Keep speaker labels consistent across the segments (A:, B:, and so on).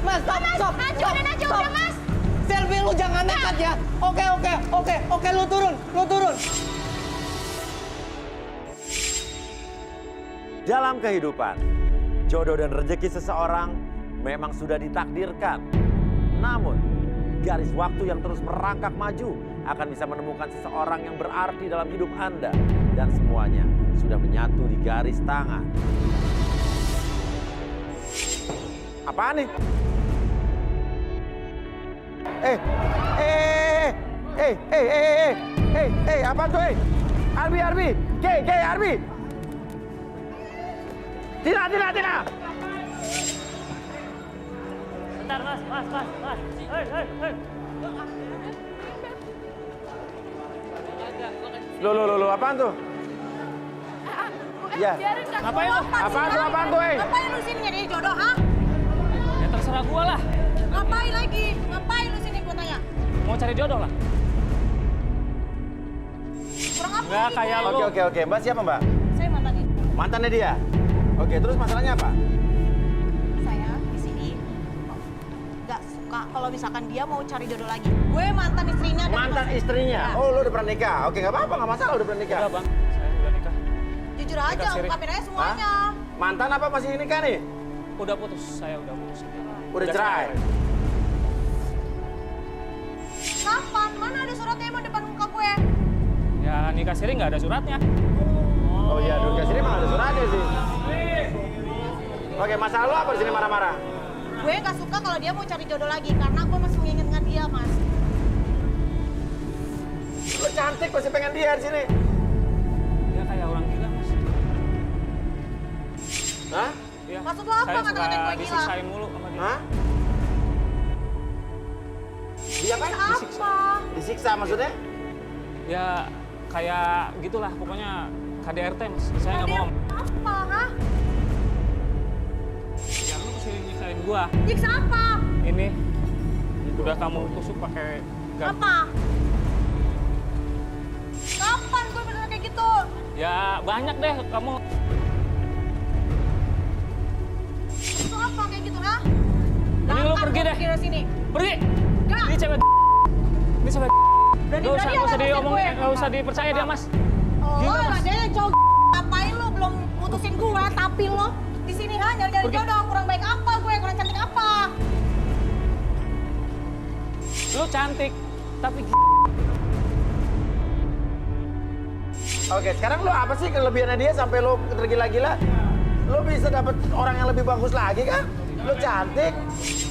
A: Mas, stop.
B: Hancurin aja udah, Mas.
A: Selvi, lu jangan nekat ya. Oke, lu turun.
C: Dalam kehidupan, jodoh dan rezeki seseorang memang sudah ditakdirkan. Namun, garis waktu yang terus merangkak maju akan bisa menemukan seseorang yang berarti dalam hidup Anda. Dan semuanya sudah menyatu di garis tangan. Apaan nih? Apaan tuh, Arbi, Arbi. Tina.
D: Bentar, Mas. Hei.
C: Lo, apaan tuh? Iya.
B: Biarin nggak?
D: Ngapain lu?
C: Apaan tuh,
B: Ngapain lu sini nyari jodoh, ha?
D: Ya terserah gua lah.
B: Ngapain lagi? Ngapain lu sini gua tanya?
D: Mau cari jodoh lah.
B: Kurang apa
D: Nggak
B: lagi
D: kayak
B: gue?
D: lu.
C: Oke. Mbak siapa, Mbak?
B: Saya mantannya.
C: Mantannya dia? Oke, terus masalahnya apa?
B: Saya di sini nggak suka kalau misalkan dia mau cari jodoh lagi. Gue mantan istrinya. dan
C: Mantan
B: masih-
C: istrinya?
B: Ya.
C: Oh, lu udah pernah nikah? Oke, nggak apa-apa, nggak masalah udah pernah nikah.
D: Udah, Bang. Saya udah nikah.
B: Jujur aja,
D: Nikah siri.
B: ungkapin aja semuanya.
C: Mantan apa masih nikah nih?
D: Udah putus. Saya udah putus.
C: Udah cerai?
B: Kapan? Mana ada suratnya emang depan muka gue?
D: Ya nikah siri nggak ada suratnya.
C: Oh iya, nikah sini emang ada suratnya sih. Oke, masalah lu apa di sini marah-marah?
B: Gue nggak suka kalau dia mau cari jodoh lagi karena gue masih menginginkan dia, Mas.
C: Lu cantik masih pengen dia di sini.
D: Dia kayak orang gila, Mas.
C: Hah?
D: Iya.
B: Maksud lu apa
D: Saya
B: kata-katain
D: suka
B: gue gila?
D: disiksain mulu sama dia.
C: Hah? Dia kan?
B: Apa?
C: Disiksa maksudnya?
D: Ya kayak gitulah pokoknya KDRT, Mas. Saya nggak
B: Dia
D: mau.
B: apa, ha?
D: Ya lu mesti nyiksain gua.
B: Nyiksa apa?
D: Ini udah kamu tusuk pakai gam.
B: Apa? Kapan gue bener kayak gitu?
D: Ya banyak deh kamu.
B: Itu apa kayak gitu, ha?
D: Mending lu pergi deh.
B: Dari sini.
D: Pergi.
B: Nggak.
D: Ini cewek. Ini cewek.
B: Berani-berani
D: Gak usah
B: alasan
D: diomongin,
B: gue.
D: gak usah dipercaya dia, Mas.
B: Oh,
D: Gila, Mas.
B: ada yang cowok ngapain lu belum mutusin gue, tapi lo di sini ha nyari-nyari
D: Pergi.
B: jodoh, kurang baik apa gue, kurang cantik apa?
D: Lu cantik, tapi
C: Oke, sekarang lu apa sih kelebihannya dia sampai lu tergila-gila? Lu bisa dapet orang yang lebih bagus lagi kan? Lu cantik.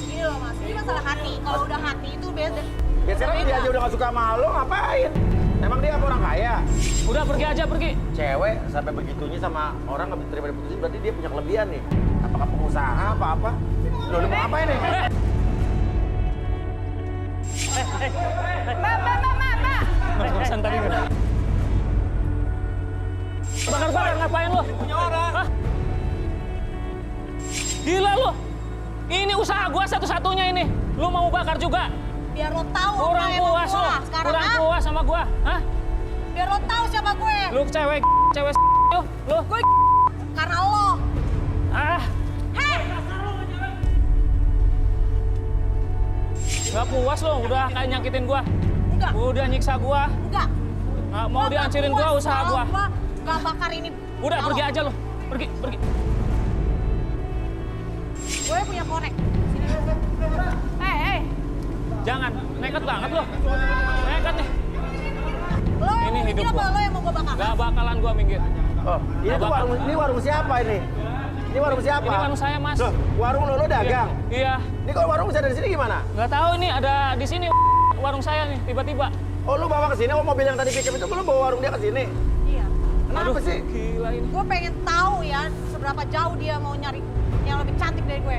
B: Gini loh Mas, ini masalah hati. Kalau udah hati itu beda.
C: Ya sekarang dia aja udah gak suka sama lu, ngapain? Emang dia apa orang kaya?
D: udah pergi aja, pergi.
C: Cewek sampai begitunya sama orang nggak terima diputusin, berarti dia punya kelebihan nih. Apakah pengusaha apa-apa? Lu mau ngapain nih?
B: Mbak.
D: Urusan tadi kan. Bakar-bakar ngapain lu? Punya orang. Hah? Gila lu. Ini usaha gua satu-satunya ini. Lu mau bakar juga?
B: Biar lo tahu
D: Kurang
B: apa emang
D: puas lu.
B: gua sekarang,
D: Kurang
B: ha?
D: puas sama gua. Hah?
B: Biar lo tahu siapa gue.
D: Lu cewek yuk. Lu.
B: Gue karena lo.
D: Ah,
B: Heh,
D: nggak puas lu udah kayak nyakitin gua.
B: enggak,
D: Udah nyiksa gua.
B: enggak.
D: Nggak mau
B: Gua
D: dihancurin
B: nggak
D: gua
B: puas
D: usaha
B: kalau
D: gua.
B: Gua nggak bakar ini.
D: Udah
B: Kalau
D: pergi aja lu. Pergi.
B: Gue punya korek. Sini. Hei.
D: Jangan, nekat banget lu. Nekat nih.
B: Lo yang
D: Ini
B: mau
D: hidup
B: minggir apa
D: gua.
B: lo yang mau gue bakar?
D: Gak bakalan gua minggir.
C: Oh, ini warung siapa ini? Ini warung siapa?
D: Ini warung saya, Mas.
C: Loh, warung lu dagang?
D: Iya.
C: Ini kok warung bisa dari sini gimana?
D: Nggak tahu ini ada di sini warung saya nih tiba-tiba.
C: Oh, lu bawa ke sini, oh mobil yang tadi pick up itu lu bawa warung dia ke sini?
B: Iya.
C: Kenapa sih?
D: Gila ini.
B: Gue pengen tahu ya seberapa jauh dia mau nyari yang lebih cantik dari gue.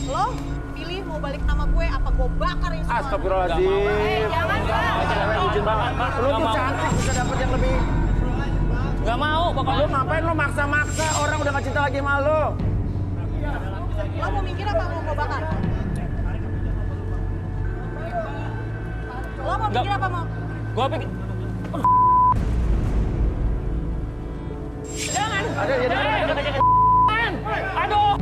B: Lo pilih mau balik sama gue apa gue bakar ini semua?
C: Astagfirullahaladzim.
B: Jangan, Bang.
C: Cewek izin banget. Lu
D: Nggak
C: tuh
D: mau.
C: cantik bisa dapet yang lebih.
D: Nggak mau
C: Lu
D: pokoknya.
C: ngapain lu maksa-maksa orang udah gak cinta lagi sama lu?
B: Lo mau minggir apa mau gue bakar? Lo mau minggir apa mau?
D: Gua pikir. Jangan.
C: Ada, ya,
D: Jangan. Aduh.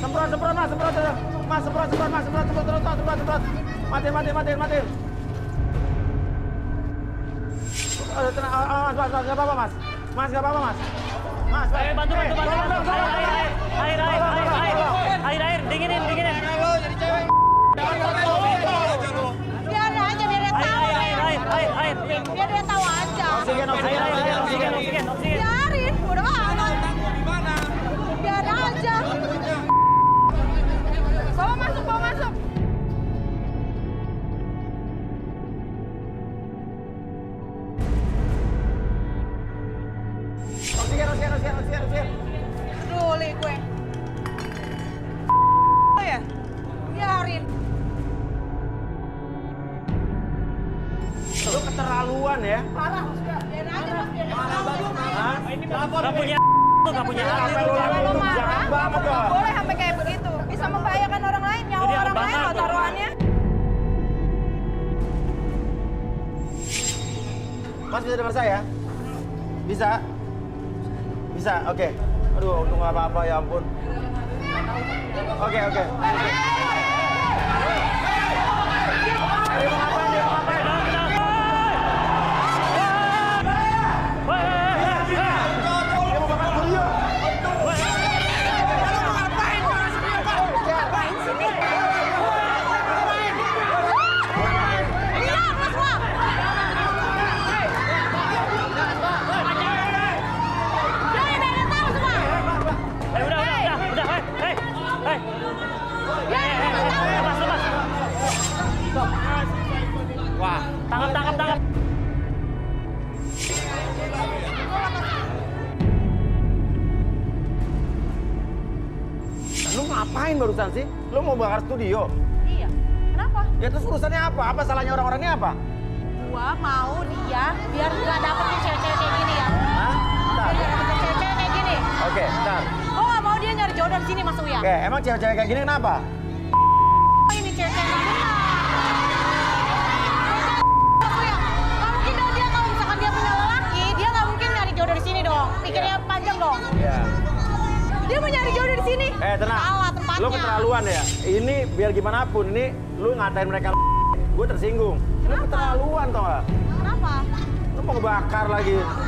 C: Semprot, semprot, Mas, semprot. Mas, semprot, semprot. Matiin. Aduh, tenang, Mas, nggak apa-apa, Mas. Mas, nggak apa-apa, Mas. Mas,
E: Bantu. Air, dinginin.
B: Biar aja, biar dia tahu.
E: Air.
B: Biar dia tahu aja.
E: Oksigen.
B: Biarin, udah aman. Biar aja. Bawa masuk.
C: Oksigen.
B: Peduli gue. Ya, biarin.
C: Lu keterlaluan ya.
B: Parah, biar aja mas, biar dia tahu.
C: Hah?
E: Gak punya hati.
C: Sampai lu
F: Kalau
C: itu
F: marah,
C: jahat banget
F: nggak
C: dong.
F: boleh sampai kayak begitu. Bisa membahayakan orang lain, nyawa
E: Jadi
F: orang lain
E: bakar
F: loh
E: tuh.
F: taruhannya.
C: Mas bisa dengar saya? Bisa, oke. Aduh, untung nggak apa-apa, ya ampun. Oke. Dia mau ngapain? Dia mau bakar studio.
B: Bilang, mas Wah. Biar dia tahu semua.
C: Wah,
E: Tangkap.
C: lu ngapain barusan sih? Lu mau bakar studio?
B: Iya. Kenapa?
C: Ya terus urusannya apa? Apa salahnya orang-orangnya apa?
B: Gua mau dia biar nggak dapetin cewek-cewek kayak gini ya.
C: Hah? Bentar.
B: Biar nggak dapetin cewek-cewek kayak gini.
C: Oke, bentar.
B: Gua nggak mau dia nyari jodoh di sini Mas Uya.
C: Oke, emang cewek-cewek kayak gini kenapa?
B: Ini cewek-cewek nggak benar. Mas Uya, nggak mungkin dong dia kalau misalkan dia punya lelaki, dia nggak mungkin nyari jodoh di sini dong. Pikirnya panjang dong.
C: Ya.
B: Dia mau nyari jodoh di sini.
C: Tenang.
B: Salah tempatnya.
C: Lu keterlaluan ya. Ini biar gimana pun, ini lu ngatain mereka gue tersinggung. Lu keterlaluan tau gak?
B: Kenapa?
C: Lu mau ngebakar lagi. Tenang.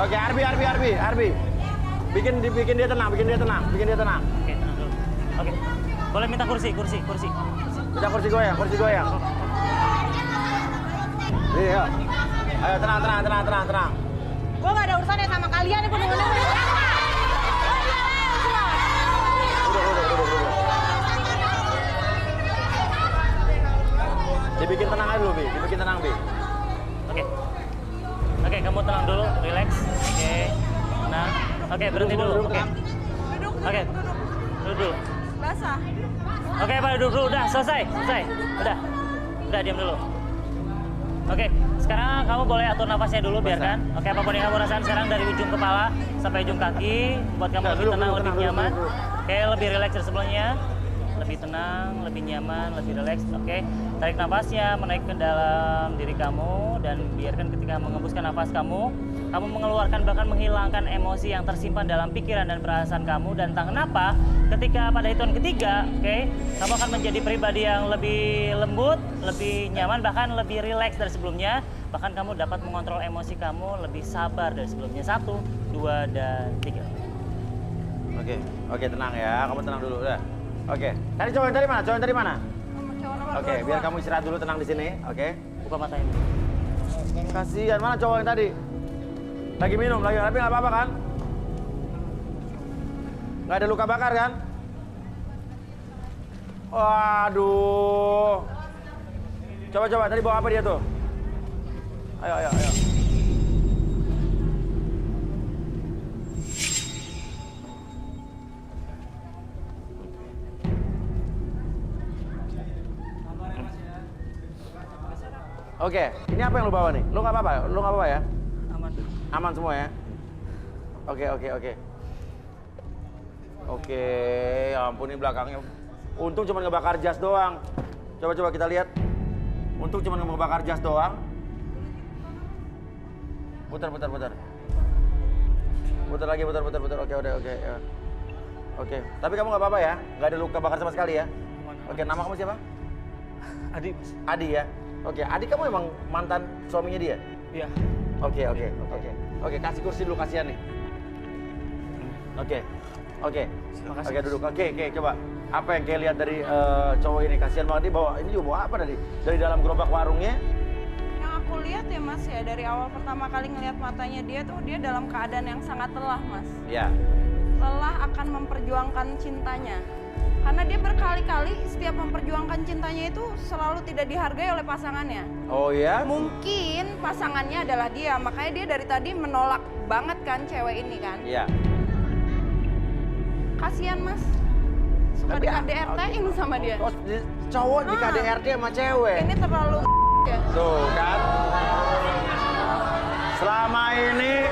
C: Oke, Arbi. Bikin dia tenang.
E: Oke, tenang dulu. Oke. Boleh minta kursi.
C: Minta kursi goyang. Iya. Ayo tenang.
B: Gua nggak ada urusannya sama kalian nih, gua dengerin.
C: Udah. Dibikin tenang aja dulu, Bi.
E: Oke, kamu tenang dulu, relax. Oke, tenang. Oke, berhenti dulu. Oke. Oke, duduk dulu.
F: Basah.
E: Oke, Pak, duduk dulu. Udah, selesai. Udah, diam dulu. Oke, sekarang kamu boleh atur nafasnya dulu, biarkan. Oke, apapun yang kamu rasakan sekarang dari ujung kepala sampai ujung kaki, buat kamu lebih tenang, lebih nyaman. Oke, lebih relax dari sebelumnya. Lebih tenang, lebih nyaman, lebih rileks. Oke, tarik nafasnya, menaik ke dalam diri kamu dan biarkan ketika mengembuskan nafas kamu mengeluarkan bahkan menghilangkan emosi yang tersimpan dalam pikiran dan perasaan kamu dan entah kenapa ketika pada hitungan ketiga, oke, kamu akan menjadi pribadi yang lebih lembut, lebih nyaman, bahkan lebih rileks dari sebelumnya. Bahkan kamu dapat mengontrol emosi kamu lebih sabar dari sebelumnya. 1, 2, dan 3.
C: Oke, tenang ya. Kamu tenang dulu, udah. Oke. Tadi cowok yang dari mana? Oke, biar kamu istirahat dulu tenang di sini, oke?
E: Buka mata ini.
C: Kasihan, mana cowok yang tadi? Lagi minum, tapi nggak apa-apa kan? Nggak ada luka bakar kan? Waduh. Coba, tadi bawa apa dia tuh? Ayo. Oke, ini apa yang lu bawa nih? Lu nggak apa-apa? Lu nggak apa-apa ya?
D: Aman.
C: Aman semua ya? Oke. Oke, ya ampun ini belakangnya. Untung cuma ngebakar jas doang. Coba kita lihat. Untung cuma ngebakar jas doang. Putar. Putar lagi. Oke, udah, oke. Ya. Oke, tapi kamu nggak apa-apa ya? Nggak ada luka bakar sama sekali ya? Oke, nama kamu siapa?
D: Adi, Mas.
C: Adi ya? Oke, Adi kamu emang mantan suaminya dia?
D: Iya.
C: Oke, kasih kursi dulu, kasihan nih. Oke,
D: Makasih,
C: oke
D: Mas.
C: duduk. Oke, coba. Apa yang kayak lihat dari cowok ini? Kasihan banget dia bawa, ini juga bawa apa tadi? Dari dalam gerobak warungnya?
F: Yang aku lihat ya Mas ya, dari awal pertama kali ngelihat matanya dia tuh dia dalam keadaan yang sangat lelah Mas.
C: Ya.
F: Lelah akan memperjuangkan cintanya. Karena dia berkali-kali setiap memperjuangkan cintanya itu selalu tidak dihargai oleh pasangannya.
C: Oh ya?
F: Mungkin pasangannya adalah dia, makanya dia dari tadi menolak banget kan cewek ini kan.
C: Iya.
F: Kasihan Mas. Suka
C: Tapi,
F: di KDRT-in sama dia.
C: Oh, cowok di KDRT sama cewek.
F: Ini terlalu ya.
C: Tuh kan. Selama ini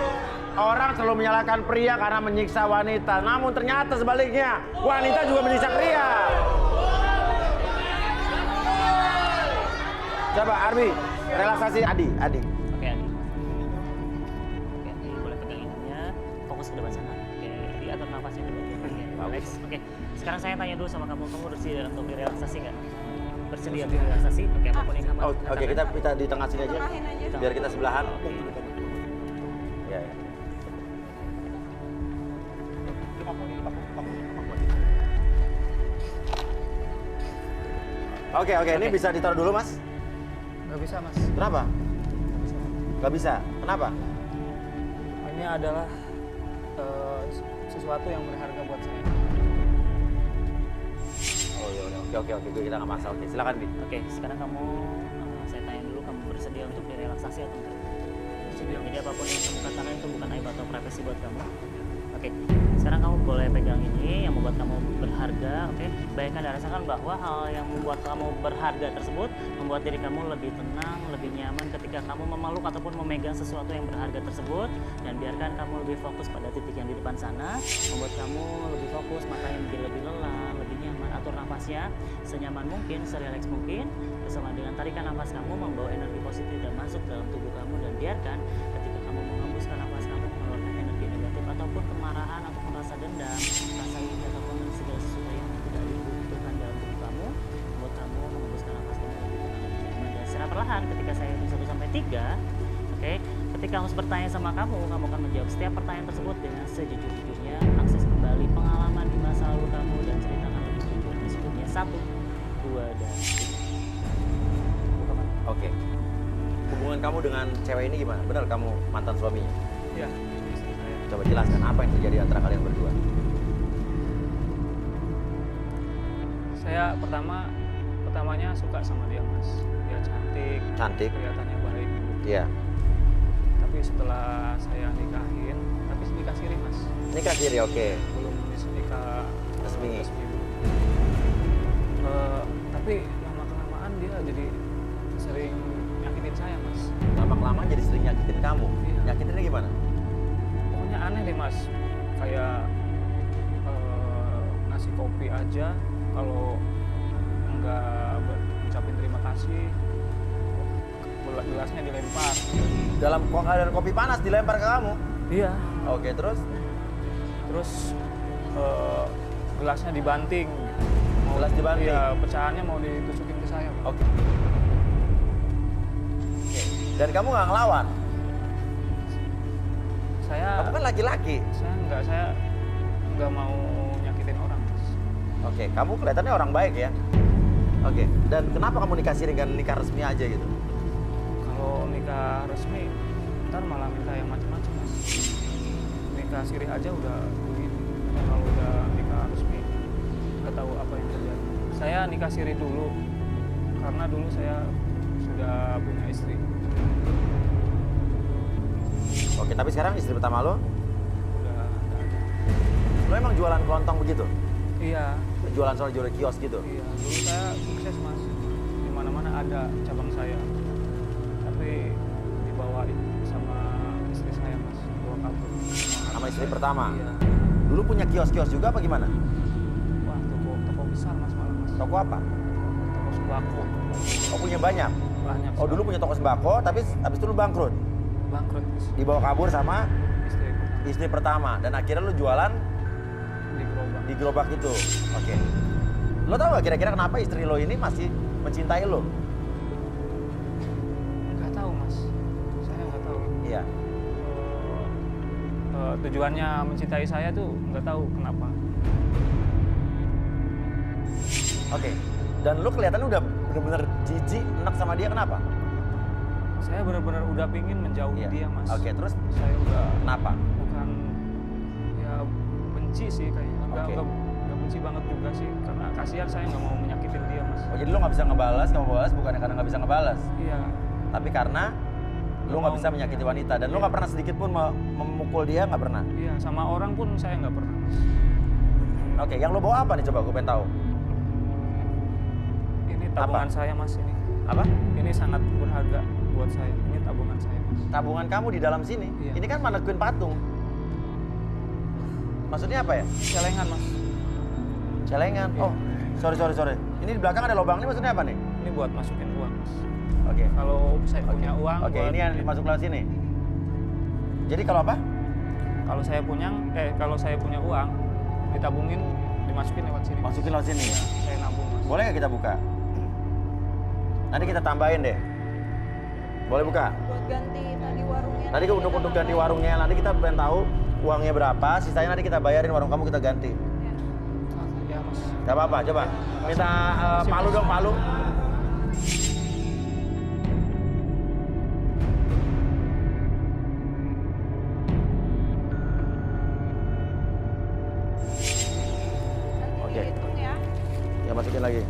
C: orang selalu menyalahkan pria karena menyiksa wanita. Namun ternyata sebaliknya, wanita juga menyiksa pria. Coba Arbi, relaksasi Adi.
E: Oke, Adi. Oke, boleh pegang ininya. Fokus ke depan sana. Oke, diatur nafasnya dulu. Oke, relax. Oke, sekarang saya tanya dulu sama kamu. Kamu bersedia untuk direlaksasi nggak? Bersedia untuk direlaksasi? Oke, apapun yang kamu
C: Oke, kita di tengah sini aja.
F: Tengahin aja.
C: Biar kita sebelahan. Ya. Oke, ini bisa ditaruh dulu, Mas?
D: Nggak bisa, Mas.
C: Kenapa? Nggak bisa. Kenapa?
D: Ini adalah sesuatu yang berharga buat saya.
C: Oh iya, oke, kita nggak masalah. Oke, silakan Bi.
E: Oke, sekarang kamu, saya tanya dulu, kamu bersedia untuk direlaksasi atau enggak?
D: Bersedia.
E: Jadi apapun yang kamu katakan itu bukan aib atau privasi buat kamu. Oke, sekarang kamu boleh pegang ini yang membuat kamu berharga. Oke, bayangkan dan rasakan bahwa hal yang membuat kamu berharga tersebut membuat diri kamu lebih tenang, lebih nyaman ketika kamu memeluk ataupun memegang sesuatu yang berharga tersebut. Dan biarkan kamu lebih fokus pada titik yang di depan sana, membuat kamu lebih fokus, matanya menjadi lebih lelah, lebih nyaman. Atur nafasnya senyaman mungkin, serileks mungkin. Bersama dengan tarikan nafas kamu membawa energi positif dan masuk dalam tubuh kamu, dan biarkan ketika kamu menghembuskan nafas kamu mengeluarkan energi negatif ataupun kemarahan ataupun rasa dendam, rasa iri ataupun segala sesuatu yang tidak dibutuhkan dalam tubuh kamu, membuat kamu menghembuskan nafas kamu lebih tenang, lebih nyaman. Dan secara perlahan ketika saya hitung 1 sampai 3, oke, ketika harus bertanya sama kamu akan menjawab setiap pertanyaan tersebut dengan sejujur-jujurnya. Akses kembali pengalaman di masa lalu kamu dan ceritakan lebih jujur di sebelumnya. 1, 2, dan 3.
C: Oke. Hubungan kamu dengan cewek ini gimana? Benar kamu mantan suaminya?
D: Iya, istri saya.
C: Coba jelaskan apa yang terjadi antara kalian berdua.
D: Saya pertamanya suka sama dia, Mas. Dia cantik,
C: Cantik?
D: kelihatannya baik.
C: Iya.
D: Tapi setelah saya nikahin, tapi nikah siri, Mas.
C: Nikah siri, oke.
D: Belum nikah
C: Resmi.
D: Tapi lama-kelamaan dia jadi sering nyakitin saya, Mas.
C: Lama-kelamaan jadi sering nyakitin kamu.
D: Iya.
C: Nyakitinnya gimana?
D: Pokoknya aneh deh, Mas. Kayak ngasih kopi aja, kalau nggak ucapin terima kasih, gelasnya dilempar.
C: Dalam keadaan kopi panas dilempar ke kamu?
D: Iya.
C: Oke, terus?
D: Terus gelasnya dibanting.
C: Gelas dibanting?
D: Iya, pecahannya mau ditusukin ke saya, Pak.
C: Oke. Dan kamu nggak ngelawan?
D: Saya
C: Kamu kan laki-laki.
D: saya nggak mau nyakitin orang, Mas.
C: Oke, kamu kelihatannya orang baik ya? Oke, dan kenapa kamu nikah siri dan nikah resmi aja gitu?
D: Kalau nikah resmi, ntar malah minta yang macam-macam, Mas. Nikah siri aja udah begini. Kalau udah nikah resmi, nggak tahu apa yang terjadi. Saya nikah siri dulu, karena dulu saya sudah punya istri.
C: Oke, tapi sekarang istri pertama lo,
D: Udah nggak ada.
C: lo emang jualan kelontong begitu?
D: Iya,
C: Jualan soal jualan kios gitu?
D: iya. Dulu saya sukses, Mas. Di mana-mana ada cabang saya.
C: istri pertama.
D: Iya.
C: Dulu punya kios-kios juga apa gimana?
D: Wah, toko besar mas malah mas.
C: Toko apa?
D: Toko sembako.
C: Oh punya banyak?
D: Banyak.
C: Oh dulu punya toko sembako, tapi habis itu lu bangkrut?
D: bangkrut mas.
C: Dibawa kabur sama
D: Istri
C: istri pertama. Dan akhirnya lu jualan
D: di gerobak.
C: di gerobak itu. Oke. Lo tau gak kira-kira kenapa istri lo ini masih mencintai lo?
D: Nggak tahu mas. Saya nggak tahu.
C: Iya.
D: Tujuannya mencintai saya tuh nggak tahu kenapa.
C: Oke. Dan lu kelihatannya udah bener-bener jijik, enak sama dia, kenapa?
D: Saya benar-benar udah pingin menjauhi
C: Iya.
D: dia mas.
C: Oke, terus
D: Saya udah
C: kenapa?
D: bukan ya benci sih kayaknya.
C: Oke.
D: Nggak benci banget juga sih. Karena kasihan saya nggak mau menyakitin dia mas.
C: Oh jadi lu nggak bisa ngebalas, nggak mau balas bukannya karena nggak bisa ngebalas,
D: Iya.
C: tapi karena lu nggak bisa menyakiti wanita dan lu nggak pernah sedikit pun memukul dia, nggak pernah.
D: Iya, sama orang pun saya nggak pernah mas.
C: Oke, yang lu bawa apa nih coba gue pengen tahu.
D: Ini tabungan
C: Apa?
D: saya mas ini.
C: Apa?
D: Ini sangat berharga buat saya. Ini tabungan saya mas.
C: Tabungan kamu di dalam sini.
D: Iya.
C: Ini kan manekuin patung. Maksudnya apa ya?
D: Celengan mas.
C: Celengan.
D: Iya.
C: Oh, sorry. Ini di belakang ada lubang ini maksudnya apa nih?
D: Ini buat masukin uang mas.
C: Oke.
D: Kalau saya punya uang.
C: Oke,
D: buat
C: ini yang masuk lewat sini. Jadi kalau apa?
D: Kalau saya punya uang, ditabungin, dimasukin lewat sini.
C: Masukin lewat sini.
D: Iya, saya nabung mas.
C: Boleh nggak kita buka? Nanti kita tambahin deh. Boleh buka?
F: Buat ganti tadi warungnya.
C: Tadi untuk ganti warungnya, nanti kita pengen tahu uangnya berapa, sisanya nanti kita bayarin warung kamu, kita ganti.
D: Iya mas.
C: Gak apa-apa, coba. Minta palu dong, palu.
F: Nanti
C: Oke.
F: dihitung ya.
C: Ya masukin lagi.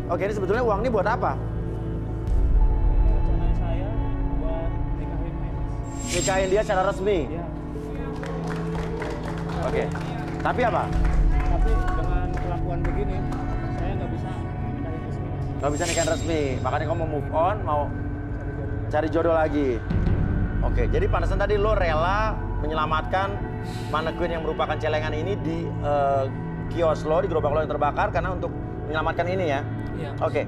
C: Oke, ini sebetulnya uang ini buat apa?
D: Rencana saya buat nikahin Mei mas.
C: Nikahin dia secara resmi.
D: Iya.
C: Oke. Tapi apa?
D: Tapi dengan kelakuan begini, saya nggak bisa nikahin resmi mas.
C: Gak bisa nikahin resmi. Makanya kamu mau move on, mau
D: Cari jodoh.
C: cari jodoh lagi. Oke, jadi pantesan tadi lo rela menyelamatkan manekuin yang merupakan celengan ini di kios lo, di gerobak lo yang terbakar karena untuk menyelamatkan ini ya.
D: Iya.
C: Oke.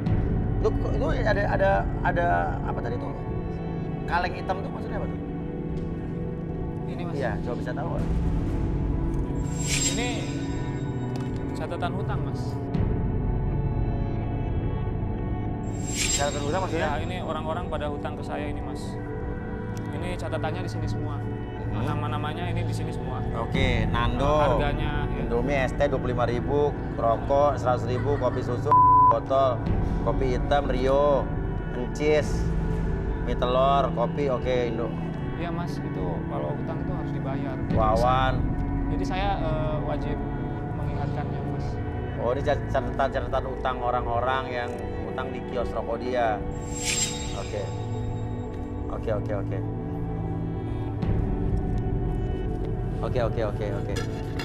C: Itu ada apa tadi tuh? Kaleng hitam tuh maksudnya apa tuh?
D: Ini mas.
C: Iya, coba bisa tahu nggak?
D: Ini catatan hutang mas.
C: Catatan hutang maksudnya?
D: Ya ini orang-orang pada hutang ke saya ini mas. Ini catatannya di sini semua. Nama-namanya ini di sini semua.
C: Oke, Nando.
D: Harganya. Ya.
C: Indomie ST 25.000, rokok 100.000, kopi susu botol, kopi hitam Rio, encis, mie telur, kopi, oke Indo.
D: Iya mas, itu kalau hutang itu harus dibayar.
C: Wawan.
D: Jadi saya wajib mengingatkannya mas.
C: Oh ini catatan utang orang-orang yang utang di kios rokok dia. Oke. Oke.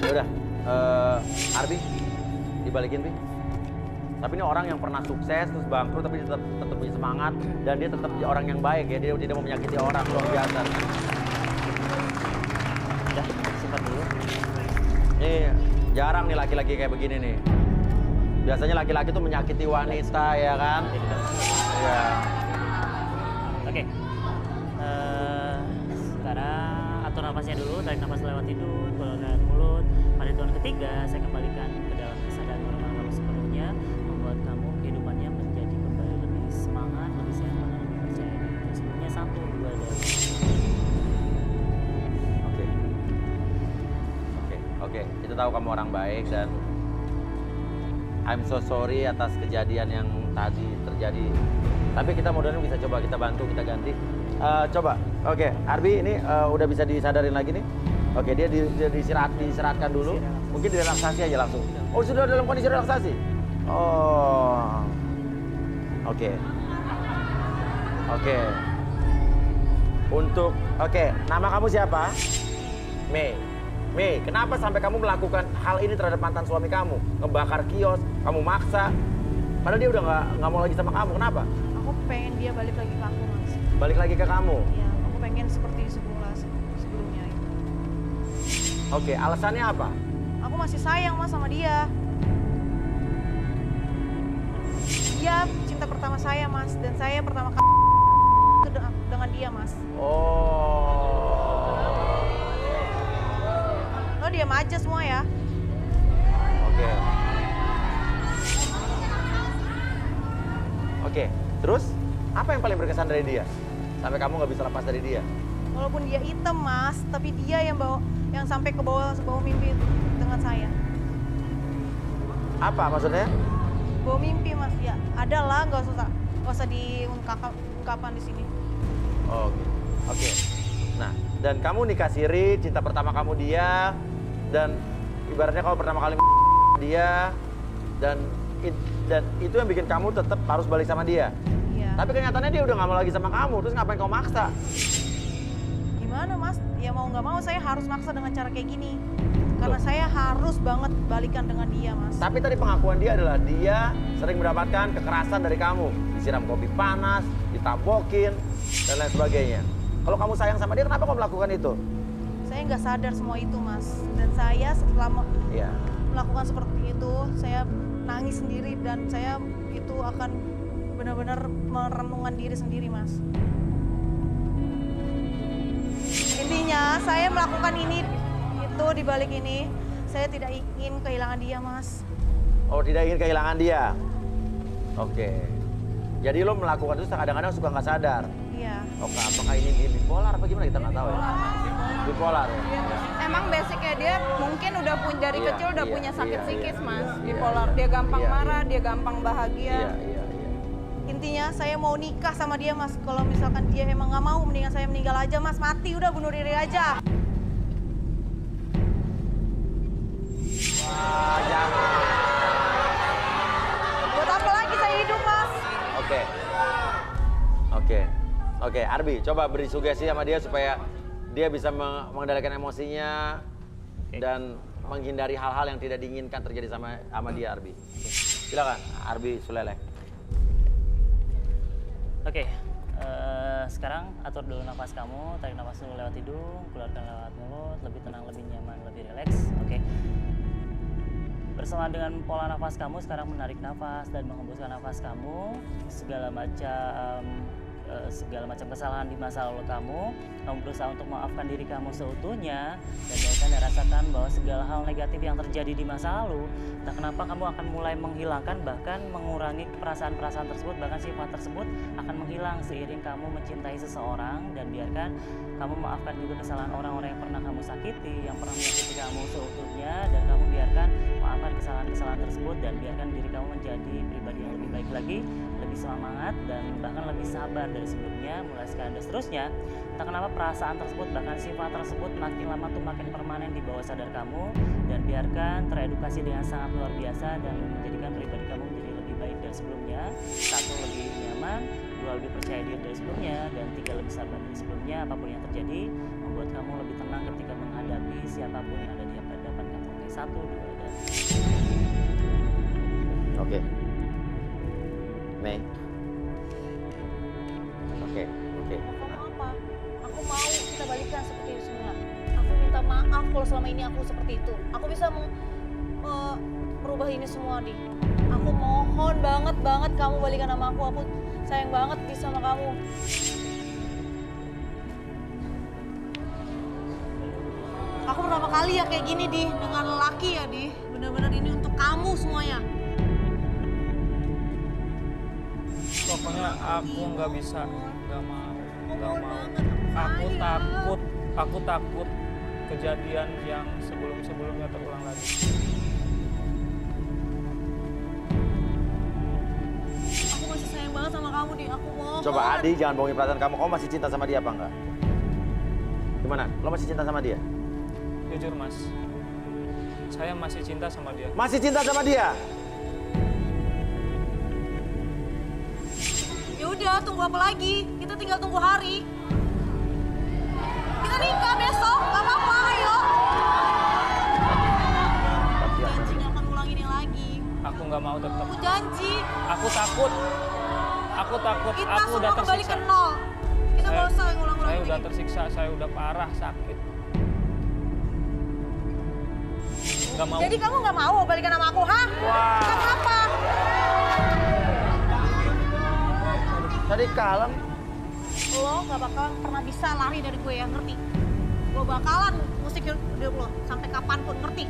C: Ya udah, Arbi, dibalikin Bi. Tapi ini orang yang pernah sukses terus bangkrut tapi tetap punya semangat dan dia tetap orang yang baik ya, dia tidak mau menyakiti orang, luar biasa.
E: Udah, simpan dulu.
C: Nih jarang nih laki-laki kayak begini nih. Biasanya laki-laki tuh menyakiti wanita ya kan? Iya.
E: Oke. Sekarang atur nafasnya dulu, tarik nafas lewat hidung, keluar lewat mulut. Pada hitungan ketiga, saya kembalikan ke dalam kesadaran normal kamu sepenuhnya, membuat kamu kehidupannya menjadi kembali lebih semangat, lebih sehat, dan lebih percaya diri. Sebelumnya 1, 2, dan
C: Oke. Kita tahu kamu orang baik dan I'm so sorry atas kejadian yang tadi terjadi. Tapi kita mudah-mudahan bisa coba kita bantu, kita ganti. Coba, oke. Arbi ini udah bisa disadarin lagi nih. Oke, dia diseratkan dulu. Mungkin direlaksasi aja langsung. Oh, sudah dalam kondisi relaksasi? Oh. Oke. Oke, nama kamu siapa? Mei, kenapa sampai kamu melakukan hal ini terhadap mantan suami kamu? Ngebakar kios, kamu maksa. Padahal dia udah nggak mau lagi sama kamu. Kenapa?
F: Aku aku pengen dia balik lagi ke aku, Mas.
C: Balik lagi ke kamu.
F: Iya, aku pengen seperti sebelumnya itu.
C: Oke, alasannya apa?
F: Aku masih sayang, Mas, sama dia. Dia cinta pertama saya, Mas, dan saya pertama kali itu dengan dia, Mas.
C: Oh.
F: Lo diam aja semua ya.
C: Oke. Oke, terus apa yang paling berkesan dari dia? Sampai kamu nggak bisa lepas dari dia?
F: Walaupun dia hitam, Mas, tapi dia yang sampai ke bawah mimpi dengan saya.
C: Apa maksudnya?
F: Bawa mimpi, Mas. Ya, ada lah, nggak usah diungkapkan di sini.
C: Oh, oke. Oke. Nah, dan kamu nikah siri, cinta pertama kamu dia, dan ibaratnya kalau pertama kali dia, dan itu yang bikin kamu tetap harus balik sama dia.
F: Iya.
C: Tapi kenyataannya dia udah nggak mau lagi sama kamu, terus ngapain kau maksa?
F: Gimana, Mas? Ya mau nggak mau saya harus maksa dengan cara kayak gini. Karena saya harus banget balikan dengan dia, Mas.
C: Tapi tadi pengakuan dia adalah dia sering mendapatkan kekerasan dari kamu. Disiram kopi panas, ditabokin, dan lain sebagainya. Kalau kamu sayang sama dia, kenapa kau melakukan itu?
F: Saya nggak sadar semua itu, Mas. Dan saya setelah
C: Iya.
F: melakukan seperti itu, saya nangis sendiri dan saya itu akan benar-benar merenungkan diri sendiri, Mas. Intinya saya melakukan ini itu di balik ini saya tidak ingin kehilangan dia, Mas.
C: Oh, tidak ingin kehilangan dia. Oke. Jadi lo melakukan itu kadang-kadang suka nggak sadar.
F: Iya.
C: Oke, apakah ini dia bipolar apa gimana kita nggak tahu ya? Bipolar ya.
F: Emang basicnya dia mungkin udah dari
C: Iya,
F: kecil udah
C: iya,
F: punya sakit
C: iya,
F: psikis,
C: iya,
F: Mas.
C: iya,
F: Bipolar.
C: iya,
F: Dia gampang
C: iya,
F: marah,
C: iya.
F: dia gampang bahagia.
C: Iya, iya, iya.
F: Intinya saya mau nikah sama dia, Mas. Kalau misalkan dia emang nggak mau, mendingan saya meninggal aja, Mas. Mati udah, bunuh diri aja.
C: Wah, jangan.
F: Buat apa lagi saya hidup, Mas?
C: Oke. Oke. Oke, Arbi, coba beri sugesti sama dia supaya dia bisa mengendalikan emosinya dan menghindari hal-hal yang tidak diinginkan terjadi sama dia, Arbi. Silakan, Arbi Sulelek.
E: Oke, sekarang atur dulu nafas kamu, tarik nafas dulu lewat hidung, keluarkan lewat mulut, lebih tenang, lebih nyaman, lebih rileks. Oke. Bersama dengan pola nafas kamu, sekarang menarik nafas dan menghembuskan nafas kamu, segala macam kesalahan di masa lalu kamu berusaha untuk memaafkan diri kamu seutuhnya dan biarkan dan rasakan bahwa segala hal negatif yang terjadi di masa lalu, entah kenapa kamu akan mulai menghilangkan bahkan mengurangi perasaan-perasaan tersebut, bahkan sifat tersebut akan menghilang seiring kamu mencintai seseorang, dan biarkan kamu maafkan juga kesalahan orang-orang yang pernah kamu sakiti, yang pernah menyakiti kamu seutuhnya, dan kamu biarkan maafkan kesalahan-kesalahan tersebut dan biarkan diri kamu menjadi pribadi yang lebih baik lagi, lebih semangat dan bahkan lebih sabar dari sebelumnya. Mulai sekarang dan seterusnya, entah kenapa perasaan tersebut bahkan sifat tersebut makin lama tuh makin permanen di bawah sadar kamu, dan biarkan teredukasi dengan sangat luar biasa dan menjadikan pribadi kamu menjadi lebih baik dari sebelumnya. 1, lebih nyaman, 2, lebih percaya diri dari sebelumnya, dan 3, lebih sabar dari sebelumnya. Apapun yang terjadi membuat kamu lebih tenang ketika menghadapi siapapun yang ada di hadapan kamu. Oke, 1, 2, dan
C: Oke. Mei. Oke, oke.
B: Kamu apa? Aku mau kita balikan seperti itu semula. Aku minta maaf kalau selama ini aku seperti itu. Aku bisa merubah ini semua, Di. Aku mohon banget kamu balikan sama aku. Aku sayang banget Di sama kamu. Aku pertama kali ya kayak gini, Di, dengan lelaki ya, Di. Bener-bener ini untuk kamu semuanya.
D: Pokoknya aku nggak bisa, nggak mau. Aku takut kejadian yang sebelumnya terulang lagi.
B: Aku masih sayang banget sama kamu, Di. Aku mohon.
C: Coba Adi, jangan bohongin perasaan kamu. Kamu masih cinta sama dia apa enggak? Gimana? Lo masih cinta sama dia?
D: Jujur, Mas, saya masih cinta sama dia.
C: Masih cinta sama dia?
B: Ya udah, tunggu apa lagi? Kita tinggal tunggu hari. Kita nikah besok, gak apa-apa, ayo. Janji gak akan ulang ini lagi.
D: Aku nggak mau tetap.
B: Aku janji.
D: Aku takut. Aku takut,
B: Kita
D: aku udah
B: semua kembali ke
D: tersiksa.
B: nol. Kita nggak usah ngulang-ngulang
D: Saya
B: ini.
D: udah tersiksa, saya udah parah, sakit. Nggak mau.
B: Jadi kamu nggak mau balikan sama aku, hah?
C: Wah.
B: Kenapa?
C: Tadi kalem.
B: Lo nggak bakalan pernah bisa lari dari gue, ya, ngerti? Gue bakalan musik hidup lo sampai kapanpun, ngerti?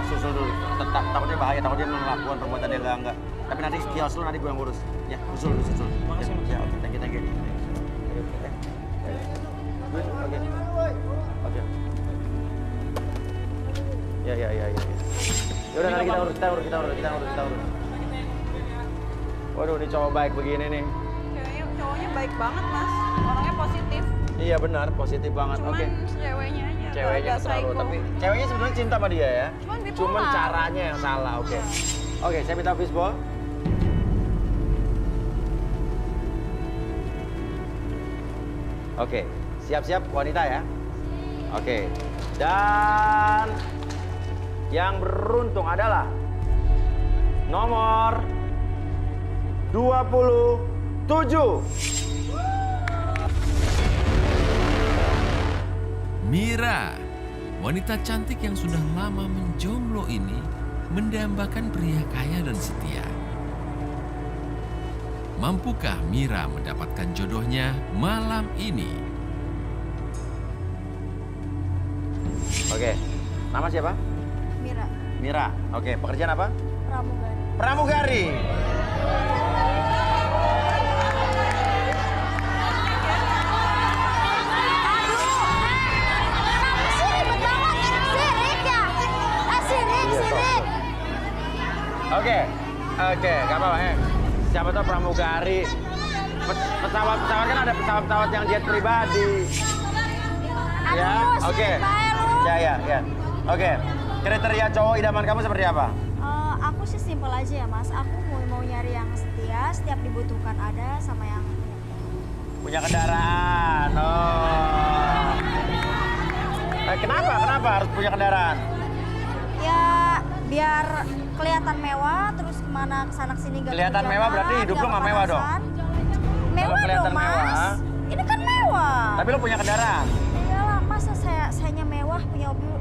C: Susul dulu. Takutnya bahaya, takutnya melakukan perbuatan dia enggak. Tapi nanti kios lu nanti gue yang ngurus. Ya, susul.
D: Makasih, Mas.
C: Ya, oke, thank you. Oke. Ya. Yaudah nanti kita urus. Waduh, ini cowok baik begini nih.
F: Cowoknya baik banget mas, orangnya positif.
C: Iya benar, positif banget.
F: Cuman
C: Oke.
F: ceweknya aja
C: Ceweknya
F: agak
C: terlalu,
F: psycho.
C: tapi ceweknya sebenarnya cinta sama dia ya.
F: Cuman bipolar.
C: Cuman caranya yang salah, oke. Oke, saya minta fishball. Oke, siap-siap wanita ya. Oke, dan yang beruntung adalah nomor 27.
G: Mira, wanita cantik yang sudah lama menjomblo ini mendambakan pria kaya dan setia. Mampukah Mira mendapatkan jodohnya malam ini?
C: Oke, nama siapa?
F: Mira,
C: Mira. Oke, pekerjaan apa?
F: pramugari.
C: Pramugari. Oke, gak apa-apa. Siapa tahu pramugari. Pesawat kan ada pesawat yang jet pribadi. Ya, oke. Ya. Oke, kriteria cowok idaman kamu seperti apa?
H: Aku sih simpel aja ya mas, aku mau nyari yang setia, setiap dibutuhkan ada sama yang
C: Punya kendaraan. Oh. Kenapa harus punya kendaraan?
H: ya biar kelihatan mewah, terus kemana kesana kesini gak
C: Kelihatan
H: kehujanan,
C: mewah berarti hidup lu nggak mewah dong?
H: kepanasan.
C: Kalau
H: Mewah
C: kelihatan
H: dong mas,
C: mewah.
H: ini kan mewah.
C: Tapi lu punya kendaraan.
H: Iyalah, masa sayanya mewah,